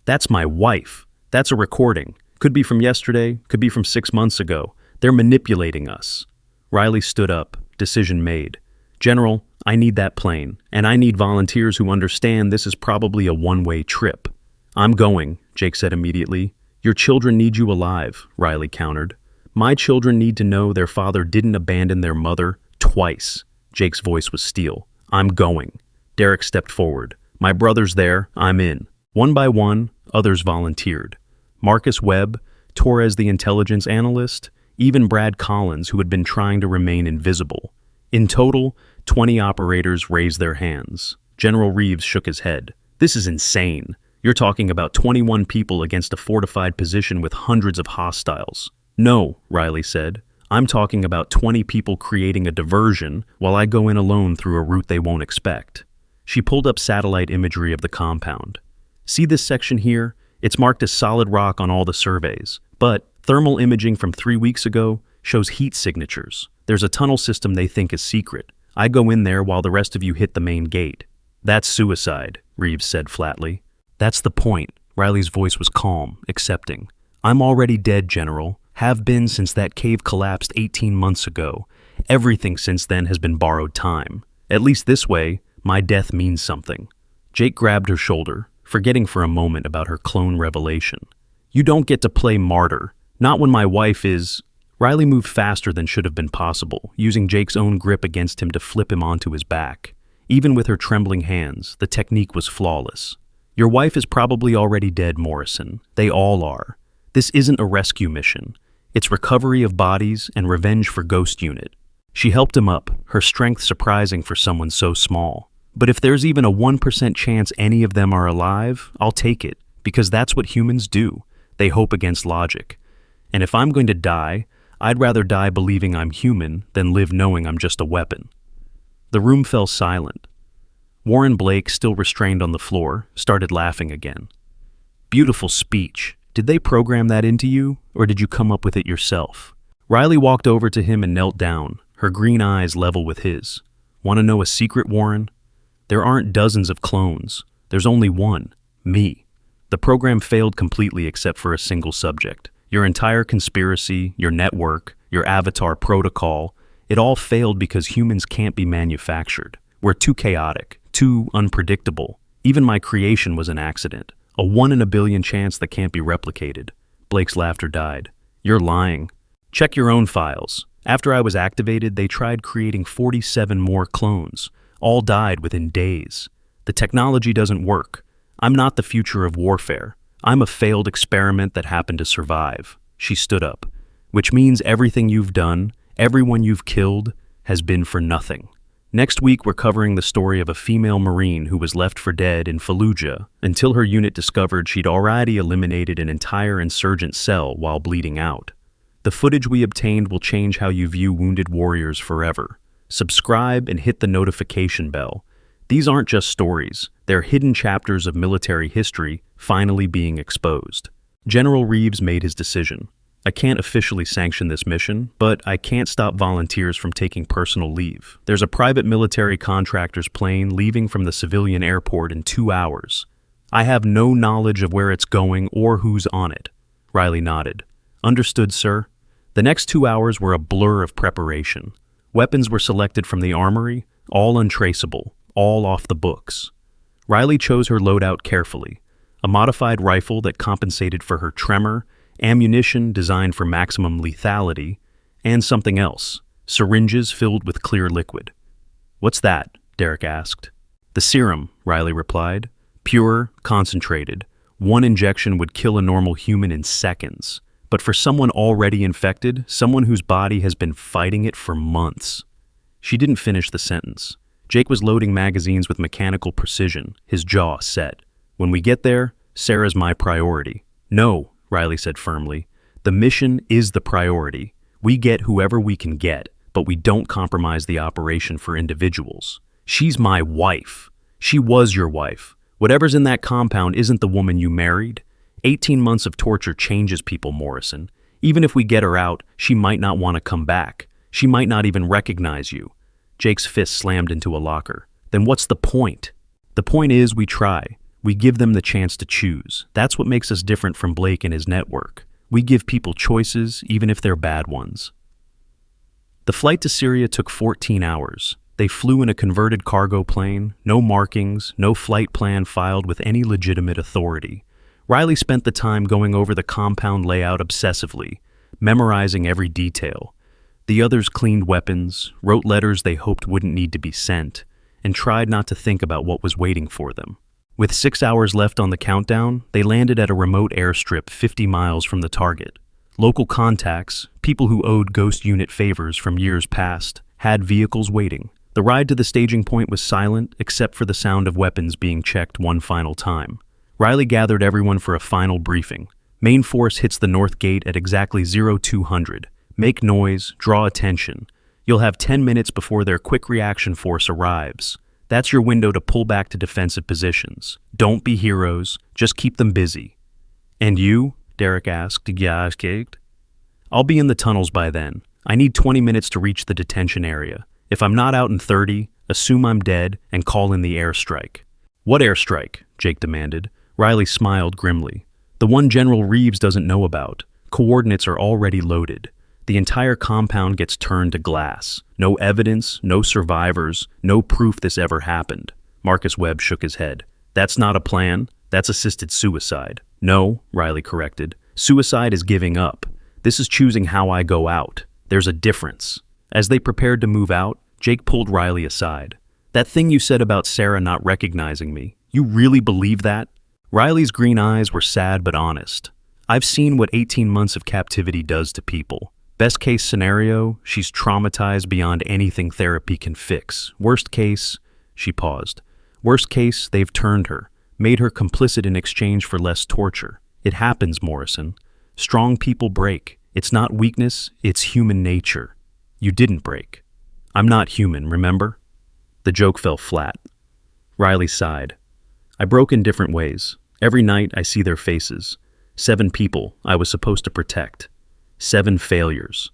That's my wife. That's a recording. Could be from yesterday, could be from 6 months ago. They're manipulating us. Riley stood up. Decision made. General, I need that plane, and I need volunteers who understand this is probably a one-way trip. I'm going, Jake said immediately. Your children need you alive, Riley countered. My children need to know their father didn't abandon their mother twice. Jake's voice was steel. I'm going. Derek stepped forward. My brother's there. I'm in. One by one, others volunteered. Marcus Webb, Torres the intelligence analyst, even Brad Collins, who had been trying to remain invisible. In total, 20 operators raised their hands. General Reeves shook his head. This is insane. You're talking about 21 people against a fortified position with hundreds of hostiles. No, Riley said. I'm talking about 20 people creating a diversion while I go in alone through a route they won't expect. She pulled up satellite imagery of the compound. See this section here? It's marked as solid rock on all the surveys, but thermal imaging from 3 weeks ago shows heat signatures. There's a tunnel system they think is secret. I go in there while the rest of you hit the main gate. That's suicide, Reeves said flatly. That's the point. Riley's voice was calm, accepting. I'm already dead, General. Have been since that cave collapsed 18 months ago. Everything since then has been borrowed time. At least this way, my death means something. Jake grabbed her shoulder, forgetting for a moment about her clone revelation. You don't get to play martyr. Not when my wife is... Riley moved faster than should have been possible, using Jake's own grip against him to flip him onto his back. Even with her trembling hands, the technique was flawless. Your wife is probably already dead, Morrison. They all are. This isn't a rescue mission. It's recovery of bodies and revenge for Ghost Unit. She helped him up, her strength surprising for someone so small. But if there's even a 1% chance any of them are alive, I'll take it, because that's what humans do. They hope against logic. And if I'm going to die, I'd rather die believing I'm human than live knowing I'm just a weapon. The room fell silent. Warren Blake, still restrained on the floor, started laughing again. Beautiful speech. Did they program that into you, or did you come up with it yourself? Riley walked over to him and knelt down, her green eyes level with his. Want to know a secret, Warren? There aren't dozens of clones. There's only one. Me. The program failed completely except for a single subject. Your entire conspiracy, your network, your avatar protocol, it all failed because humans can't be manufactured. We're too chaotic, too unpredictable. Even my creation was an accident. A 1 in a billion chance that can't be replicated. Blake's laughter died. You're lying. Check your own files. After I was activated, they tried creating 47 more clones. All died within days. The technology doesn't work. I'm not the future of warfare. I'm a failed experiment that happened to survive. She stood up. Which means everything you've done, everyone you've killed, has been for nothing. Next week, we're covering the story of a female Marine who was left for dead in Fallujah until her unit discovered she'd already eliminated an entire insurgent cell while bleeding out. The footage we obtained will change how you view wounded warriors forever. Subscribe and hit the notification bell. These aren't just stories. They're hidden chapters of military history finally being exposed. General Reeves made his decision. I can't officially sanction this mission, but I can't stop volunteers from taking personal leave. There's a private military contractor's plane leaving from the civilian airport in 2 hours. I have no knowledge of where it's going or who's on it. Riley nodded. Understood, sir. The next 2 hours were a blur of preparation. Weapons were selected from the armory, all untraceable, all off the books. Riley chose her loadout carefully. A modified rifle that compensated for her tremor, ammunition designed for maximum lethality, and something else, syringes filled with clear liquid. What's that? Derek asked. The serum, Riley replied. Pure, concentrated. 1 injection would kill a normal human in seconds. But for someone already infected, someone whose body has been fighting it for months. She didn't finish the sentence. Jake was loading magazines with mechanical precision, his jaw set. When we get there, Sarah's my priority. No, Riley said firmly. The mission is the priority. We get whoever we can get. but we don't compromise the operation for individuals. She's my wife. She was your wife. Whatever's in that compound isn't the woman you married. 18 months of torture changes people, Morrison. Even if we get her out, she might not want to come back. She might not even recognize you. Jake's fist slammed into a locker. Then what's the point? The point is we try. We give them the chance to choose. That's what makes us different from Blake and his network. We give people choices, even if they're bad ones. The flight to Syria took 14 hours. They flew in a converted cargo plane, no markings, no flight plan filed with any legitimate authority. Riley spent the time going over the compound layout obsessively, memorizing every detail. The others cleaned weapons, wrote letters they hoped wouldn't need to be sent, and tried not to think about what was waiting for them. With 6 hours left on the countdown, they landed at a remote airstrip 50 miles from the target. Local contacts, people who owed Ghost Unit favors from years past, had vehicles waiting. The ride to the staging point was silent except for the sound of weapons being checked one final time. Riley gathered everyone for a final briefing. Main force hits the north gate at exactly 0200. Make noise, draw attention. You'll have 10 minutes before their quick reaction force arrives. That's your window to pull back to defensive positions. Don't be heroes, just keep them busy. And you? Derek asked. I'll be in the tunnels by then. I need 20 minutes to reach the detention area. If I'm not out in 30, assume I'm dead and call in the airstrike. What airstrike? Jake demanded. Riley smiled grimly. The one General Reeves doesn't know about. Coordinates are already loaded. The entire compound gets turned to glass. No evidence, no survivors, no proof this ever happened. Marcus Webb shook his head. That's not a plan. That's assisted suicide. No, Riley corrected. Suicide is giving up. This is choosing how I go out. There's a difference. As they prepared to move out, Jake pulled Riley aside. That thing you said about Sarah not recognizing me, you really believe that? Riley's green eyes were sad but honest. I've seen what 18 months of captivity does to people. Best case scenario, she's traumatized beyond anything therapy can fix. Worst case, she paused. Worst case, they've turned her, made her complicit in exchange for less torture. It happens, Morrison. Strong people break. It's not weakness, it's human nature. You didn't break. I'm not human, remember? The joke fell flat. Riley sighed. I broke in different ways. Every night I see their faces. 7 people I was supposed to protect. 7 failures.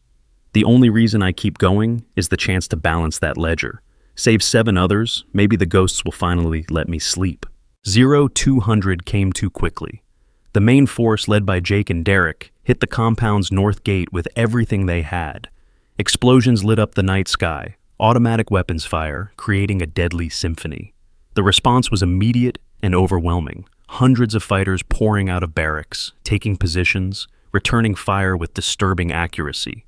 The only reason I keep going is the chance to balance that ledger. Save 7 others, maybe the ghosts will finally let me sleep. 0200 came too quickly. The main force, led by Jake and Derek, hit the compound's north gate with everything they had. Explosions lit up the night sky, automatic weapons fire, creating a deadly symphony. The response was immediate and overwhelming. Hundreds of fighters pouring out of barracks, taking positions, returning fire with disturbing accuracy.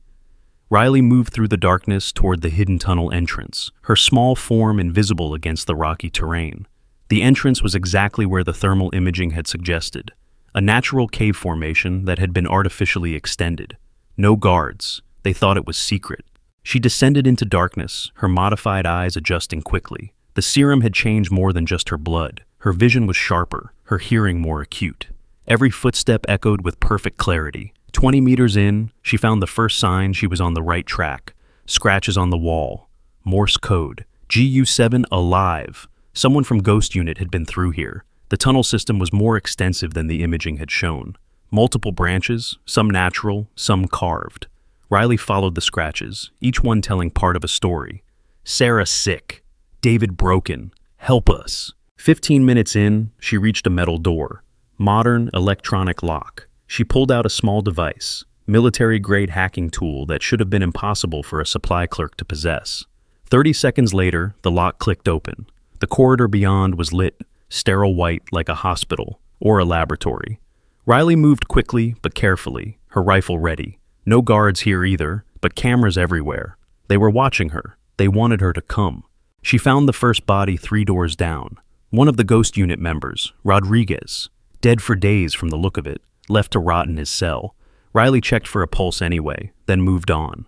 Riley moved through the darkness toward the hidden tunnel entrance, her small form invisible against the rocky terrain. The entrance was exactly where the thermal imaging had suggested, a natural cave formation that had been artificially extended. No guards. They thought it was secret. She descended into darkness, her modified eyes adjusting quickly. The serum had changed more than just her blood. Her vision was sharper, her hearing more acute. Every footstep echoed with perfect clarity. 20 meters in, she found the first sign she was on the right track. Scratches on the wall. Morse code. GU7 alive. Someone from Ghost Unit had been through here. The tunnel system was more extensive than the imaging had shown. Multiple branches, some natural, some carved. Riley followed the scratches, each one telling part of a story. Sarah sick. David broken. Help us. 15 minutes in, she reached a metal door. Modern electronic lock. She pulled out a small device, military-grade hacking tool that should have been impossible for a supply clerk to possess. 30 seconds later, the lock clicked open. The corridor beyond was lit, sterile white like a hospital or a laboratory. Riley moved quickly but carefully, her rifle ready. No guards here either, but cameras everywhere. They were watching her. They wanted her to come. She found the first body 3 doors down. One of the Ghost Unit members, Rodriguez, dead for days from the look of it, left to rot in his cell. Riley checked for a pulse anyway, then moved on.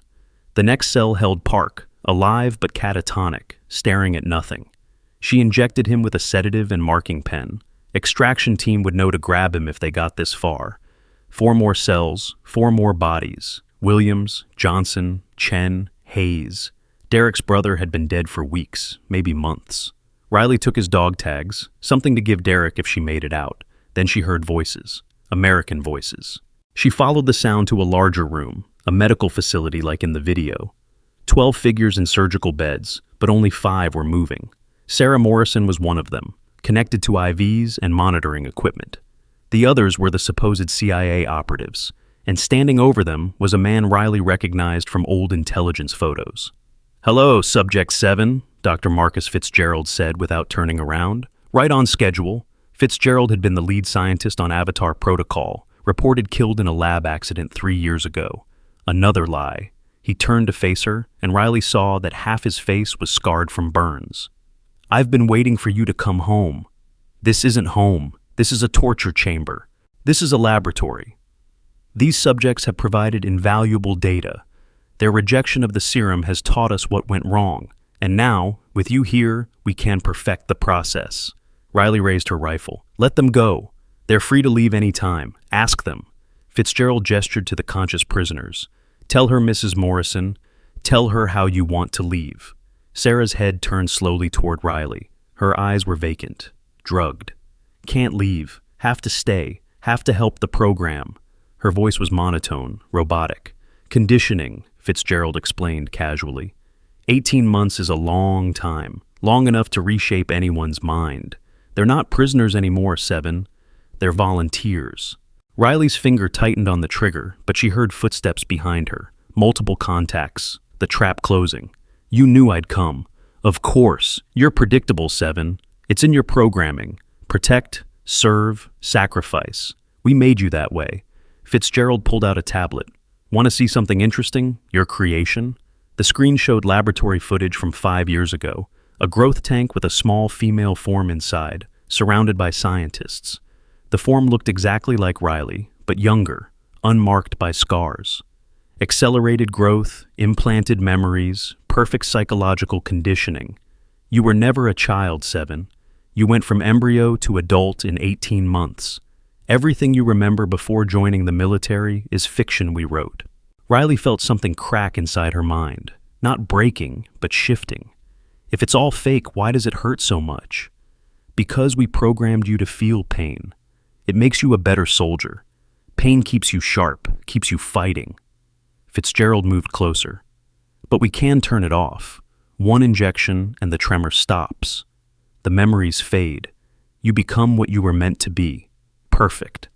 The next cell held Park, alive but catatonic, staring at nothing. She injected him with a sedative and marking pen. Extraction team would know to grab him if they got this far. 4 more cells, 4 more bodies. Williams, Johnson, Chen, haze. Derek's brother had been dead for weeks, maybe months. Riley took his dog tags, something to give Derek if she made it out. Then she heard voices. American voices. She followed the sound to a larger room, a medical facility like in the video. 12 figures in surgical beds, but only 5 were moving. Sarah Morrison was one of them, connected to IVs and monitoring equipment. The others were the supposed CIA operatives, and standing over them was a man Riley recognized from old intelligence photos. "Hello, Subject 7, Dr. Marcus Fitzgerald said without turning around. Right on schedule. Fitzgerald had been the lead scientist on Avatar Protocol, reported killed in a lab accident 3 years ago. Another lie. He turned to face her, and Riley saw that half his face was scarred from burns. "I've been waiting for you to come home." "This isn't home. This is a torture chamber. This is a laboratory." These subjects have provided invaluable data. Their rejection of the serum has taught us what went wrong, and now, with you here, we can perfect the process. Riley raised her rifle. "Let them go. They're free to leave any time. Ask them." Fitzgerald gestured to the conscious prisoners. "Tell her, Mrs. Morrison. Tell her how you want to leave." Sarah's head turned slowly toward Riley. Her eyes were vacant, drugged. "Can't leave. Have to stay. Have to help the program." Her voice was monotone, robotic. "Conditioning," Fitzgerald explained casually. 18 months is a long time, long enough to reshape anyone's mind. They're not prisoners anymore, Seven. They're volunteers. Riley's finger tightened on the trigger, but she heard footsteps behind her. Multiple contacts. The trap closing. "You knew I'd come." "Of course. You're predictable, Seven. It's in your programming. Protect, serve, sacrifice. We made you that way." Fitzgerald pulled out a tablet. "Want to see something interesting? Your creation?" The screen showed laboratory footage from 5 years ago. A growth tank with a small female form inside, surrounded by scientists. The form looked exactly like Riley, but younger, unmarked by scars. Accelerated growth, implanted memories, perfect psychological conditioning. You were never a child, Seven. You went from embryo to adult in 18 months. Everything you remember before joining the military is fiction we wrote. Riley felt something crack inside her mind, not breaking, but shifting. If it's all fake, why does it hurt so much? Because we programmed you to feel pain. It makes you a better soldier. Pain keeps you sharp, keeps you fighting. Fitzgerald moved closer. But we can turn it off. One injection and the tremor stops. The memories fade. You become what you were meant to be. Perfect.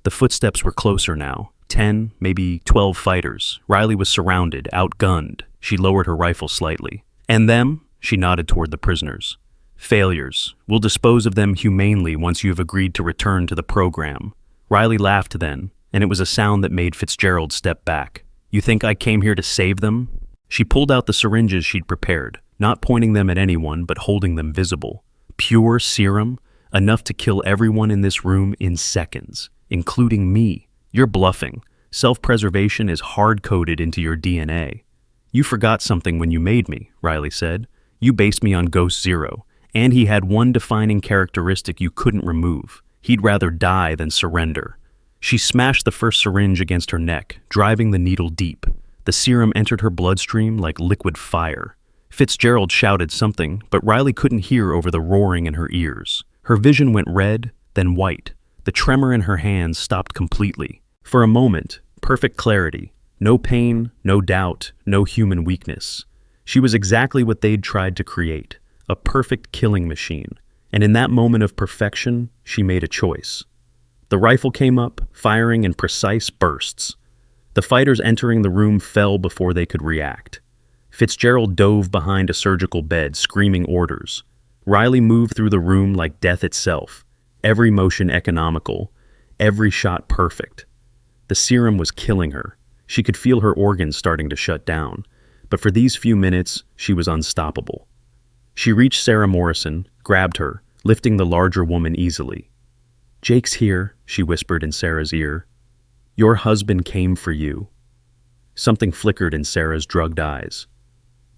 The footsteps were closer now. 10, maybe 12 fighters. Riley was surrounded, outgunned. She lowered her rifle slightly. "And them?" She nodded toward the prisoners. "Failures. We'll dispose of them humanely once you have agreed to return to the program." Riley laughed then, and it was a sound that made Fitzgerald step back. "You think I came here to save them?" She pulled out the syringes she'd prepared, not pointing them at anyone but holding them visible. Pure serum, enough to kill everyone in this room in seconds, including me. You're bluffing. Self-preservation is hard-coded into your DNA. "You forgot something when you made me," Riley said. "You based me on Ghost Zero. And he had one defining characteristic you couldn't remove. He'd rather die than surrender." She smashed the first syringe against her neck, driving the needle deep. The serum entered her bloodstream like liquid fire. Fitzgerald shouted something, but Riley couldn't hear over the roaring in her ears. Her vision went red, then white. The tremor in her hands stopped completely. For a moment, perfect clarity. No pain, no doubt, no human weakness. She was exactly what they'd tried to create. A perfect killing machine, and in that moment of perfection, she made a choice. The rifle came up, firing in precise bursts. The fighters entering the room fell before they could react. Fitzgerald dove behind a surgical bed, screaming orders. Riley moved through the room like death itself, every motion economical, every shot perfect. The serum was killing her. She could feel her organs starting to shut down, but for these few minutes, she was unstoppable. She reached Sarah Morrison, grabbed her, lifting the larger woman easily. "Jake's here," she whispered in Sarah's ear. "Your husband came for you." Something flickered in Sarah's drugged eyes.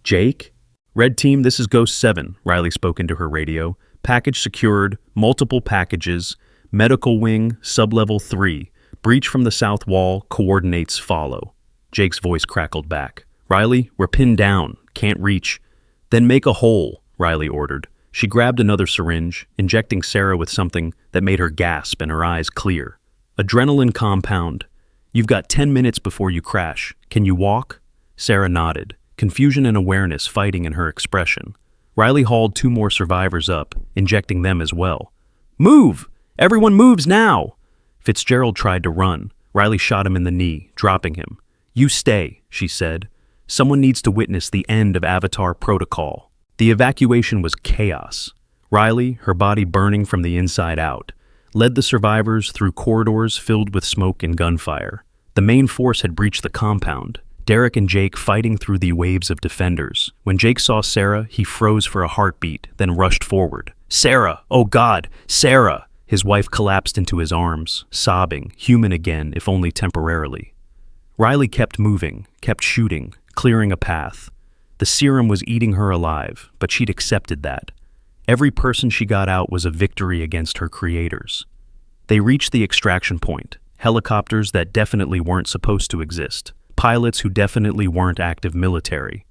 "Jake?" "Red Team, this is Ghost 7, Riley spoke into her radio. "Package secured, multiple packages, medical wing, sublevel 3. Breach from the south wall, coordinates follow." Jake's voice crackled back. Riley, we're pinned down. Can't reach. Then make a hole, Riley ordered. She grabbed another syringe, injecting Sarah with something that made her gasp and her eyes clear. Adrenaline compound. You've got 10 minutes before you crash. Can you walk? Sarah nodded, confusion and awareness fighting in her expression. Riley hauled 2 more survivors up, injecting them as well. Move! Everyone moves now! Fitzgerald tried to run. Riley shot him in the knee, dropping him. You stay, she said. Someone needs to witness the end of Avatar Protocol. The evacuation was chaos. Riley, her body burning from the inside out, led the survivors through corridors filled with smoke and gunfire. The main force had breached the compound, Derek and Jake fighting through the waves of defenders. When Jake saw Sarah, he froze for a heartbeat, then rushed forward. Sarah! Oh God! Sarah! His wife collapsed into his arms, sobbing, human again, if only temporarily. Riley kept moving, kept shooting, clearing a path. The serum was eating her alive, but she'd accepted that. Every person she got out was a victory against her creators. They reached the extraction point, helicopters that definitely weren't supposed to exist, pilots who definitely weren't active military.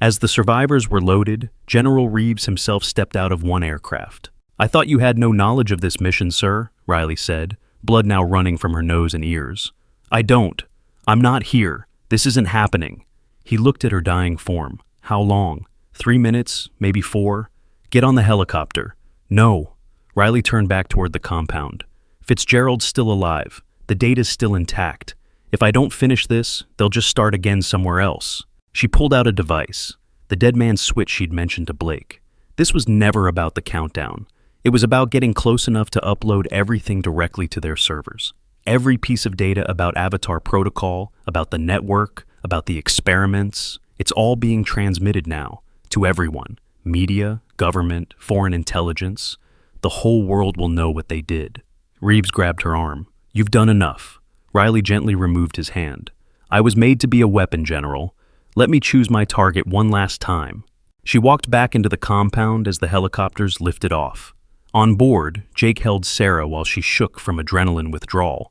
As the survivors were loaded, General Reeves himself stepped out of one aircraft. I thought you had no knowledge of this mission, sir, Riley said, blood now running from her nose and ears. I don't. I'm not here. This isn't happening. He looked at her dying form. How long? 3 minutes? Maybe 4? Get on the helicopter. No. Riley turned back toward the compound. Fitzgerald's still alive. The data's still intact. If I don't finish this, they'll just start again somewhere else. She pulled out a device, the dead man's switch she'd mentioned to Blake. This was never about the countdown. It was about getting close enough to upload everything directly to their servers. Every piece of data about Avatar Protocol, about the network, about the experiments, it's all being transmitted now to everyone. Media, government, foreign intelligence. The whole world will know what they did. Reeves grabbed her arm. You've done enough. Riley gently removed his hand. I was made to be a weapon, General. Let me choose my target one last time. She walked back into the compound as the helicopters lifted off. On board, Jake held Sarah while she shook from adrenaline withdrawal.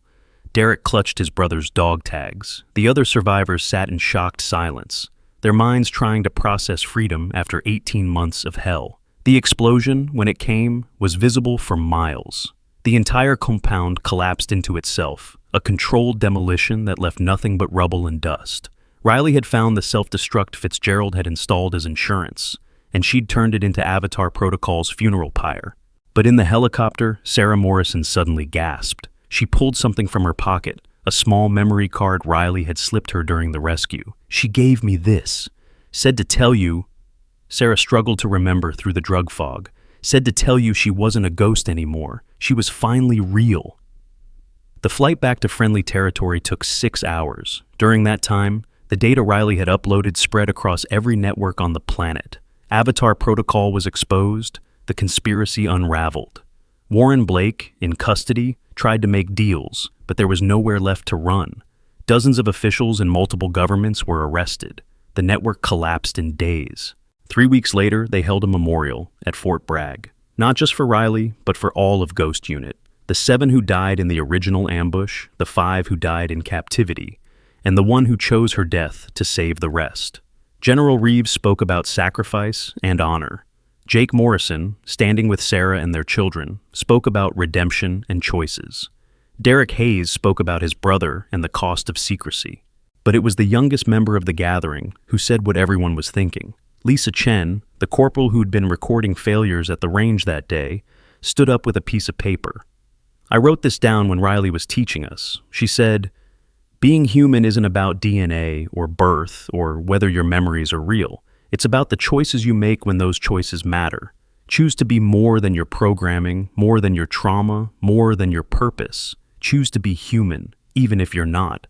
Derek clutched his brother's dog tags. The other survivors sat in shocked silence, their minds trying to process freedom after 18 months of hell. The explosion, when it came, was visible for miles. The entire compound collapsed into itself, a controlled demolition that left nothing but rubble and dust. Riley had found the self-destruct Fitzgerald had installed as insurance, and she'd turned it into Avatar Protocol's funeral pyre. But in the helicopter, Sarah Morrison suddenly gasped. She pulled something from her pocket, a small memory card Riley had slipped her during the rescue. She gave me this. Said to tell you. Sarah struggled to remember through the drug fog. Said to tell you she wasn't a ghost anymore. She was finally real. The flight back to friendly territory took 6 hours. During that time, the data Riley had uploaded spread across every network on the planet. Avatar Protocol was exposed, the conspiracy unraveled. Warren Blake, in custody, tried to make deals, but there was nowhere left to run. Dozens of officials in multiple governments were arrested. The network collapsed in days. 3 weeks later, they held a memorial at Fort Bragg. Not just for Riley, but for all of Ghost Unit. The 7 who died in the original ambush, the 5 who died in captivity, and the one who chose her death to save the rest. General Reeves spoke about sacrifice and honor. Jake Morrison, standing with Sarah and their children, spoke about redemption and choices. Derek Hayes spoke about his brother and the cost of secrecy. But it was the youngest member of the gathering who said what everyone was thinking. Lisa Chen, the corporal who'd been recording failures at the range that day, stood up with a piece of paper. I wrote this down when Riley was teaching us. She said, being human isn't about DNA or birth or whether your memories are real. It's about the choices you make when those choices matter. Choose to be more than your programming, more than your trauma, more than your purpose. Choose to be human, even if you're not.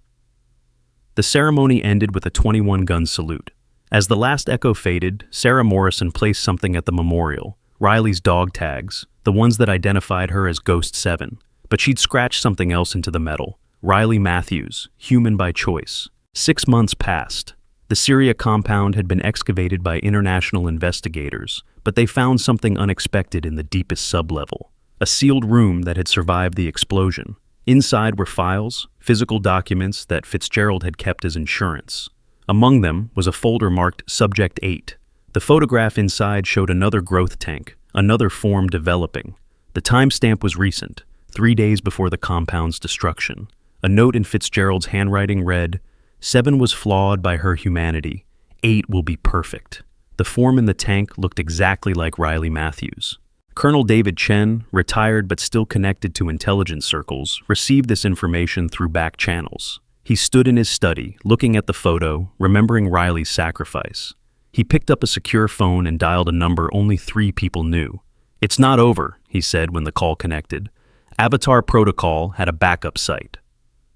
The ceremony ended with a 21-gun salute. As the last echo faded, Sarah Morrison placed something at the memorial, Riley's dog tags, the ones that identified her as Ghost 7. But she'd scratched something else into the metal. Riley Matthews, human by choice. 6 months passed. The Syria compound had been excavated by international investigators, but they found something unexpected in the deepest sublevel. A sealed room that had survived the explosion. Inside were files, physical documents that Fitzgerald had kept as insurance. Among them was a folder marked Subject 8. The photograph inside showed another growth tank, another form developing. The timestamp was recent, 3 days before the compound's destruction. A note in Fitzgerald's handwriting read, 7 was flawed by her humanity. 8 will be perfect. The form in the tank looked exactly like Riley Matthews. Colonel David Chen, retired but still connected to intelligence circles, received this information through back channels. He stood in his study, looking at the photo, remembering Riley's sacrifice. He picked up a secure phone and dialed a number only 3 people knew. "It's not over," he said when the call connected. Avatar Protocol had a backup site.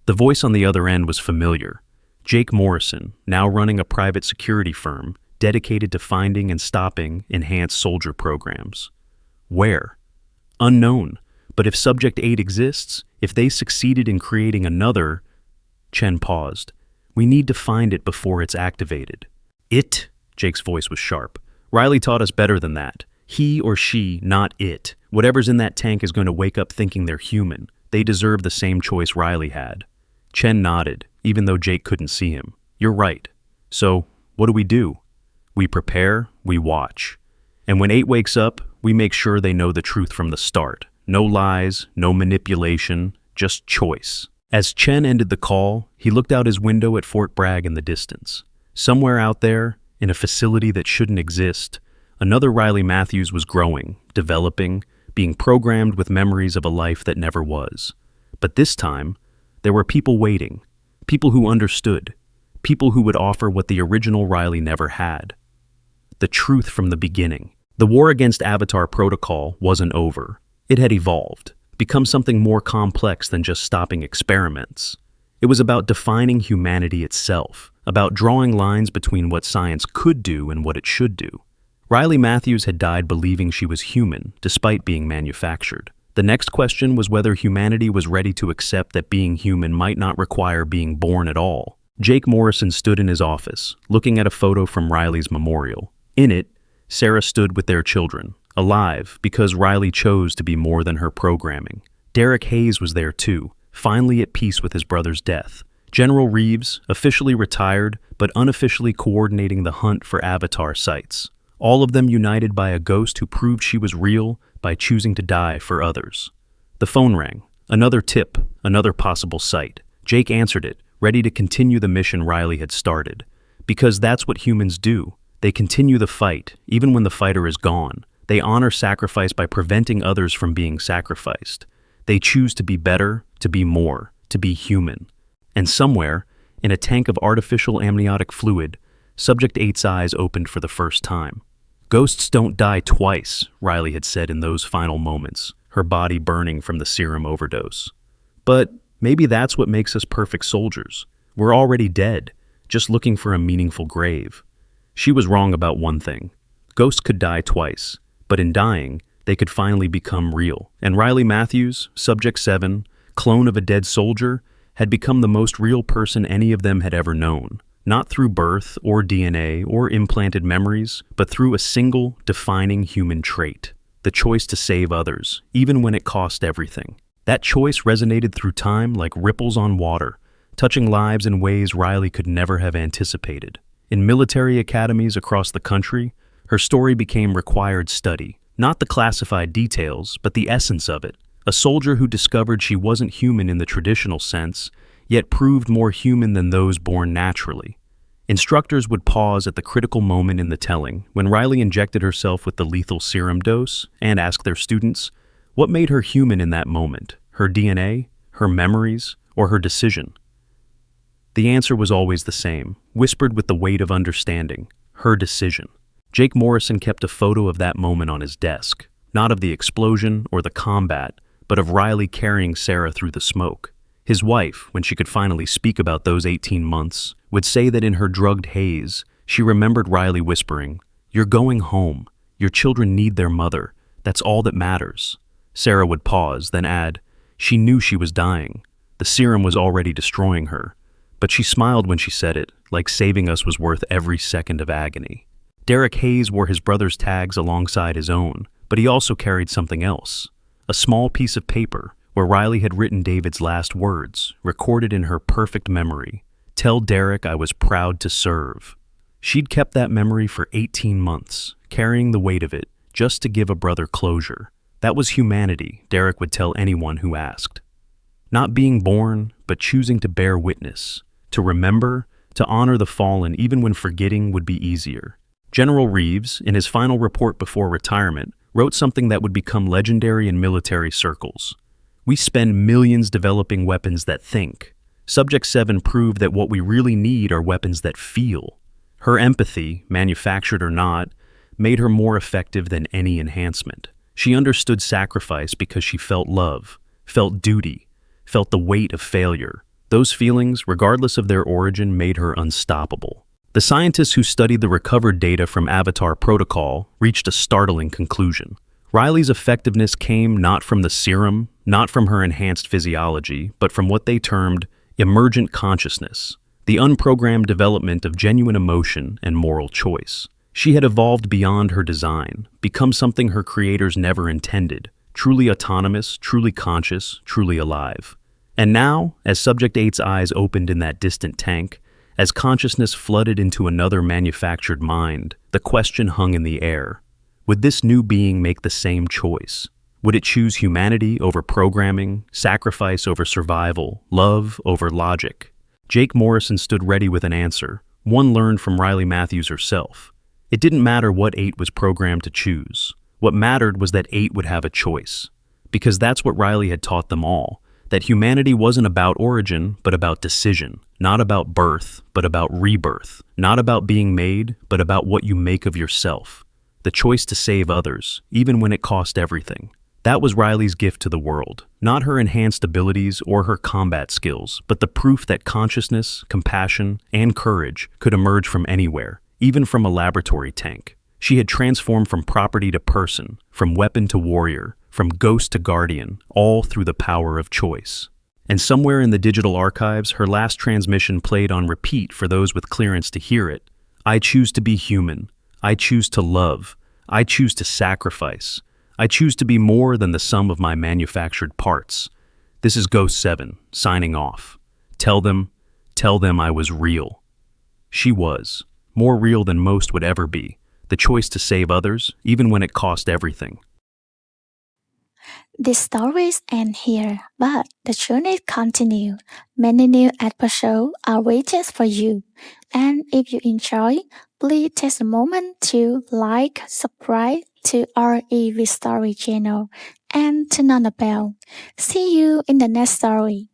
The voice on the other end was familiar. Jake Morrison, now running a private security firm dedicated to finding and stopping enhanced soldier programs. Where? Unknown. But if Subject 8 exists, if they succeeded in creating another... Chen paused. "We need to find it before it's activated." "It?" Jake's voice was sharp. "Riley taught us better than that. He or she, not it. Whatever's in that tank is going to wake up thinking they're human. They deserve the same choice Riley had." Chen nodded, even though Jake couldn't see him. "You're right. So, what do? We prepare, we watch. And when 8 wakes up, we make sure they know the truth from the start. No lies, no manipulation, just choice." As Chen ended the call, he looked out his window at Fort Bragg in the distance. Somewhere out there, in a facility that shouldn't exist, another Riley Matthews was growing, developing, being programmed with memories of a life that never was. But this time, there were people waiting, people who understood, people who would offer what the original Riley never had. The truth from the beginning. The war against Avatar Protocol wasn't over. It had evolved, become something more complex than just stopping experiments. It was about defining humanity itself, about drawing lines between what science could do and what it should do. Riley Matthews had died believing she was human, despite being manufactured. The next question was whether humanity was ready to accept that being human might not require being born at all. Jake Morrison stood in his office, looking at a photo from Riley's memorial. In it, Sarah stood with their children, alive because Riley chose to be more than her programming. Derek Hayes was there too, finally at peace with his brother's death. General Reeves, officially retired, but unofficially coordinating the hunt for Avatar sites. All of them united by a ghost who proved she was real by choosing to die for others. The phone rang. Another tip, another possible site. Jake answered it, ready to continue the mission Riley had started. Because that's what humans do. They continue the fight, even when the fighter is gone. They honor sacrifice by preventing others from being sacrificed. They choose to be better, to be more, to be human. And somewhere, in a tank of artificial amniotic fluid, Subject 8's eyes opened for the first time. "Ghosts don't die twice," Riley had said in those final moments, her body burning from the serum overdose. But maybe that's what makes us perfect soldiers. We're already dead, just looking for a meaningful grave. She was wrong about one thing. Ghosts could die twice. But in dying, they could finally become real. And Riley Matthews, Subject 7, clone of a dead soldier, had become the most real person any of them had ever known. Not through birth or DNA or implanted memories, but through a single, defining human trait. The choice to save others, even when it cost everything. That choice resonated through time like ripples on water, touching lives in ways Riley could never have anticipated. In military academies across the country, her story became required study, not the classified details, but the essence of it. A soldier who discovered she wasn't human in the traditional sense, yet proved more human than those born naturally. Instructors would pause at the critical moment in the telling, when Riley injected herself with the lethal serum dose, and ask their students, what made her human in that moment? Her DNA, her memories, or her decision? The answer was always the same, whispered with the weight of understanding, her decision. Jake Morrison kept a photo of that moment on his desk, not of the explosion or the combat, but of Riley carrying Sarah through the smoke. His wife, when she could finally speak about those 18 months, would say that in her drugged haze, she remembered Riley whispering, "You're going home. Your children need their mother. That's all that matters." Sarah would pause, then add, "She knew she was dying. The serum was already destroying her. But she smiled when she said it, like saving us was worth every second of agony." Derek Hayes wore his brother's tags alongside his own, but he also carried something else. A small piece of paper where Riley had written David's last words, recorded in her perfect memory. Tell Derek I was proud to serve. She'd kept that memory for 18 months, carrying the weight of it, just to give a brother closure. That was humanity, Derek would tell anyone who asked. Not being born, but choosing to bear witness, to remember, to honor the fallen even when forgetting would be easier. General Reeves, in his final report before retirement, wrote something that would become legendary in military circles. We spend millions developing weapons that think. Subject 7 proved that what we really need are weapons that feel. Her empathy, manufactured or not, made her more effective than any enhancement. She understood sacrifice because she felt love, felt duty, felt the weight of failure. Those feelings, regardless of their origin, made her unstoppable. The scientists who studied the recovered data from Avatar Protocol reached a startling conclusion. Riley's effectiveness came not from the serum, not from her enhanced physiology, but from what they termed emergent consciousness, the unprogrammed development of genuine emotion and moral choice. She had evolved beyond her design, become something her creators never intended, truly autonomous, truly conscious, truly alive. And now, as Subject 8's eyes opened in that distant tank, as consciousness flooded into another manufactured mind, the question hung in the air. Would this new being make the same choice? Would it choose humanity over programming, sacrifice over survival, love over logic? Jake Morrison stood ready with an answer, one learned from Riley Matthews herself. It didn't matter what 8 was programmed to choose. What mattered was that 8 would have a choice. Because that's what Riley had taught them all, that humanity wasn't about origin, but about decision. Not about birth, but about rebirth. Not about being made, but about what you make of yourself. The choice to save others, even when it cost everything. That was Riley's gift to the world. Not her enhanced abilities or her combat skills, but the proof that consciousness, compassion, and courage could emerge from anywhere, even from a laboratory tank. She had transformed from property to person, from weapon to warrior, from ghost to guardian, all through the power of choice. And somewhere in the digital archives, her last transmission played on repeat for those with clearance to hear it. I choose to be human. I choose to love. I choose to sacrifice. I choose to be more than the sum of my manufactured parts. This is Ghost 7, signing off. Tell them I was real. She was, more real than most would ever be. The choice to save others, even when it cost everything. The stories end here, but the journey continues. Many new episodes are waiting for you. And if you enjoy, please take a moment to like, subscribe to our EV Story channel, and turn on the bell. See you in the next story.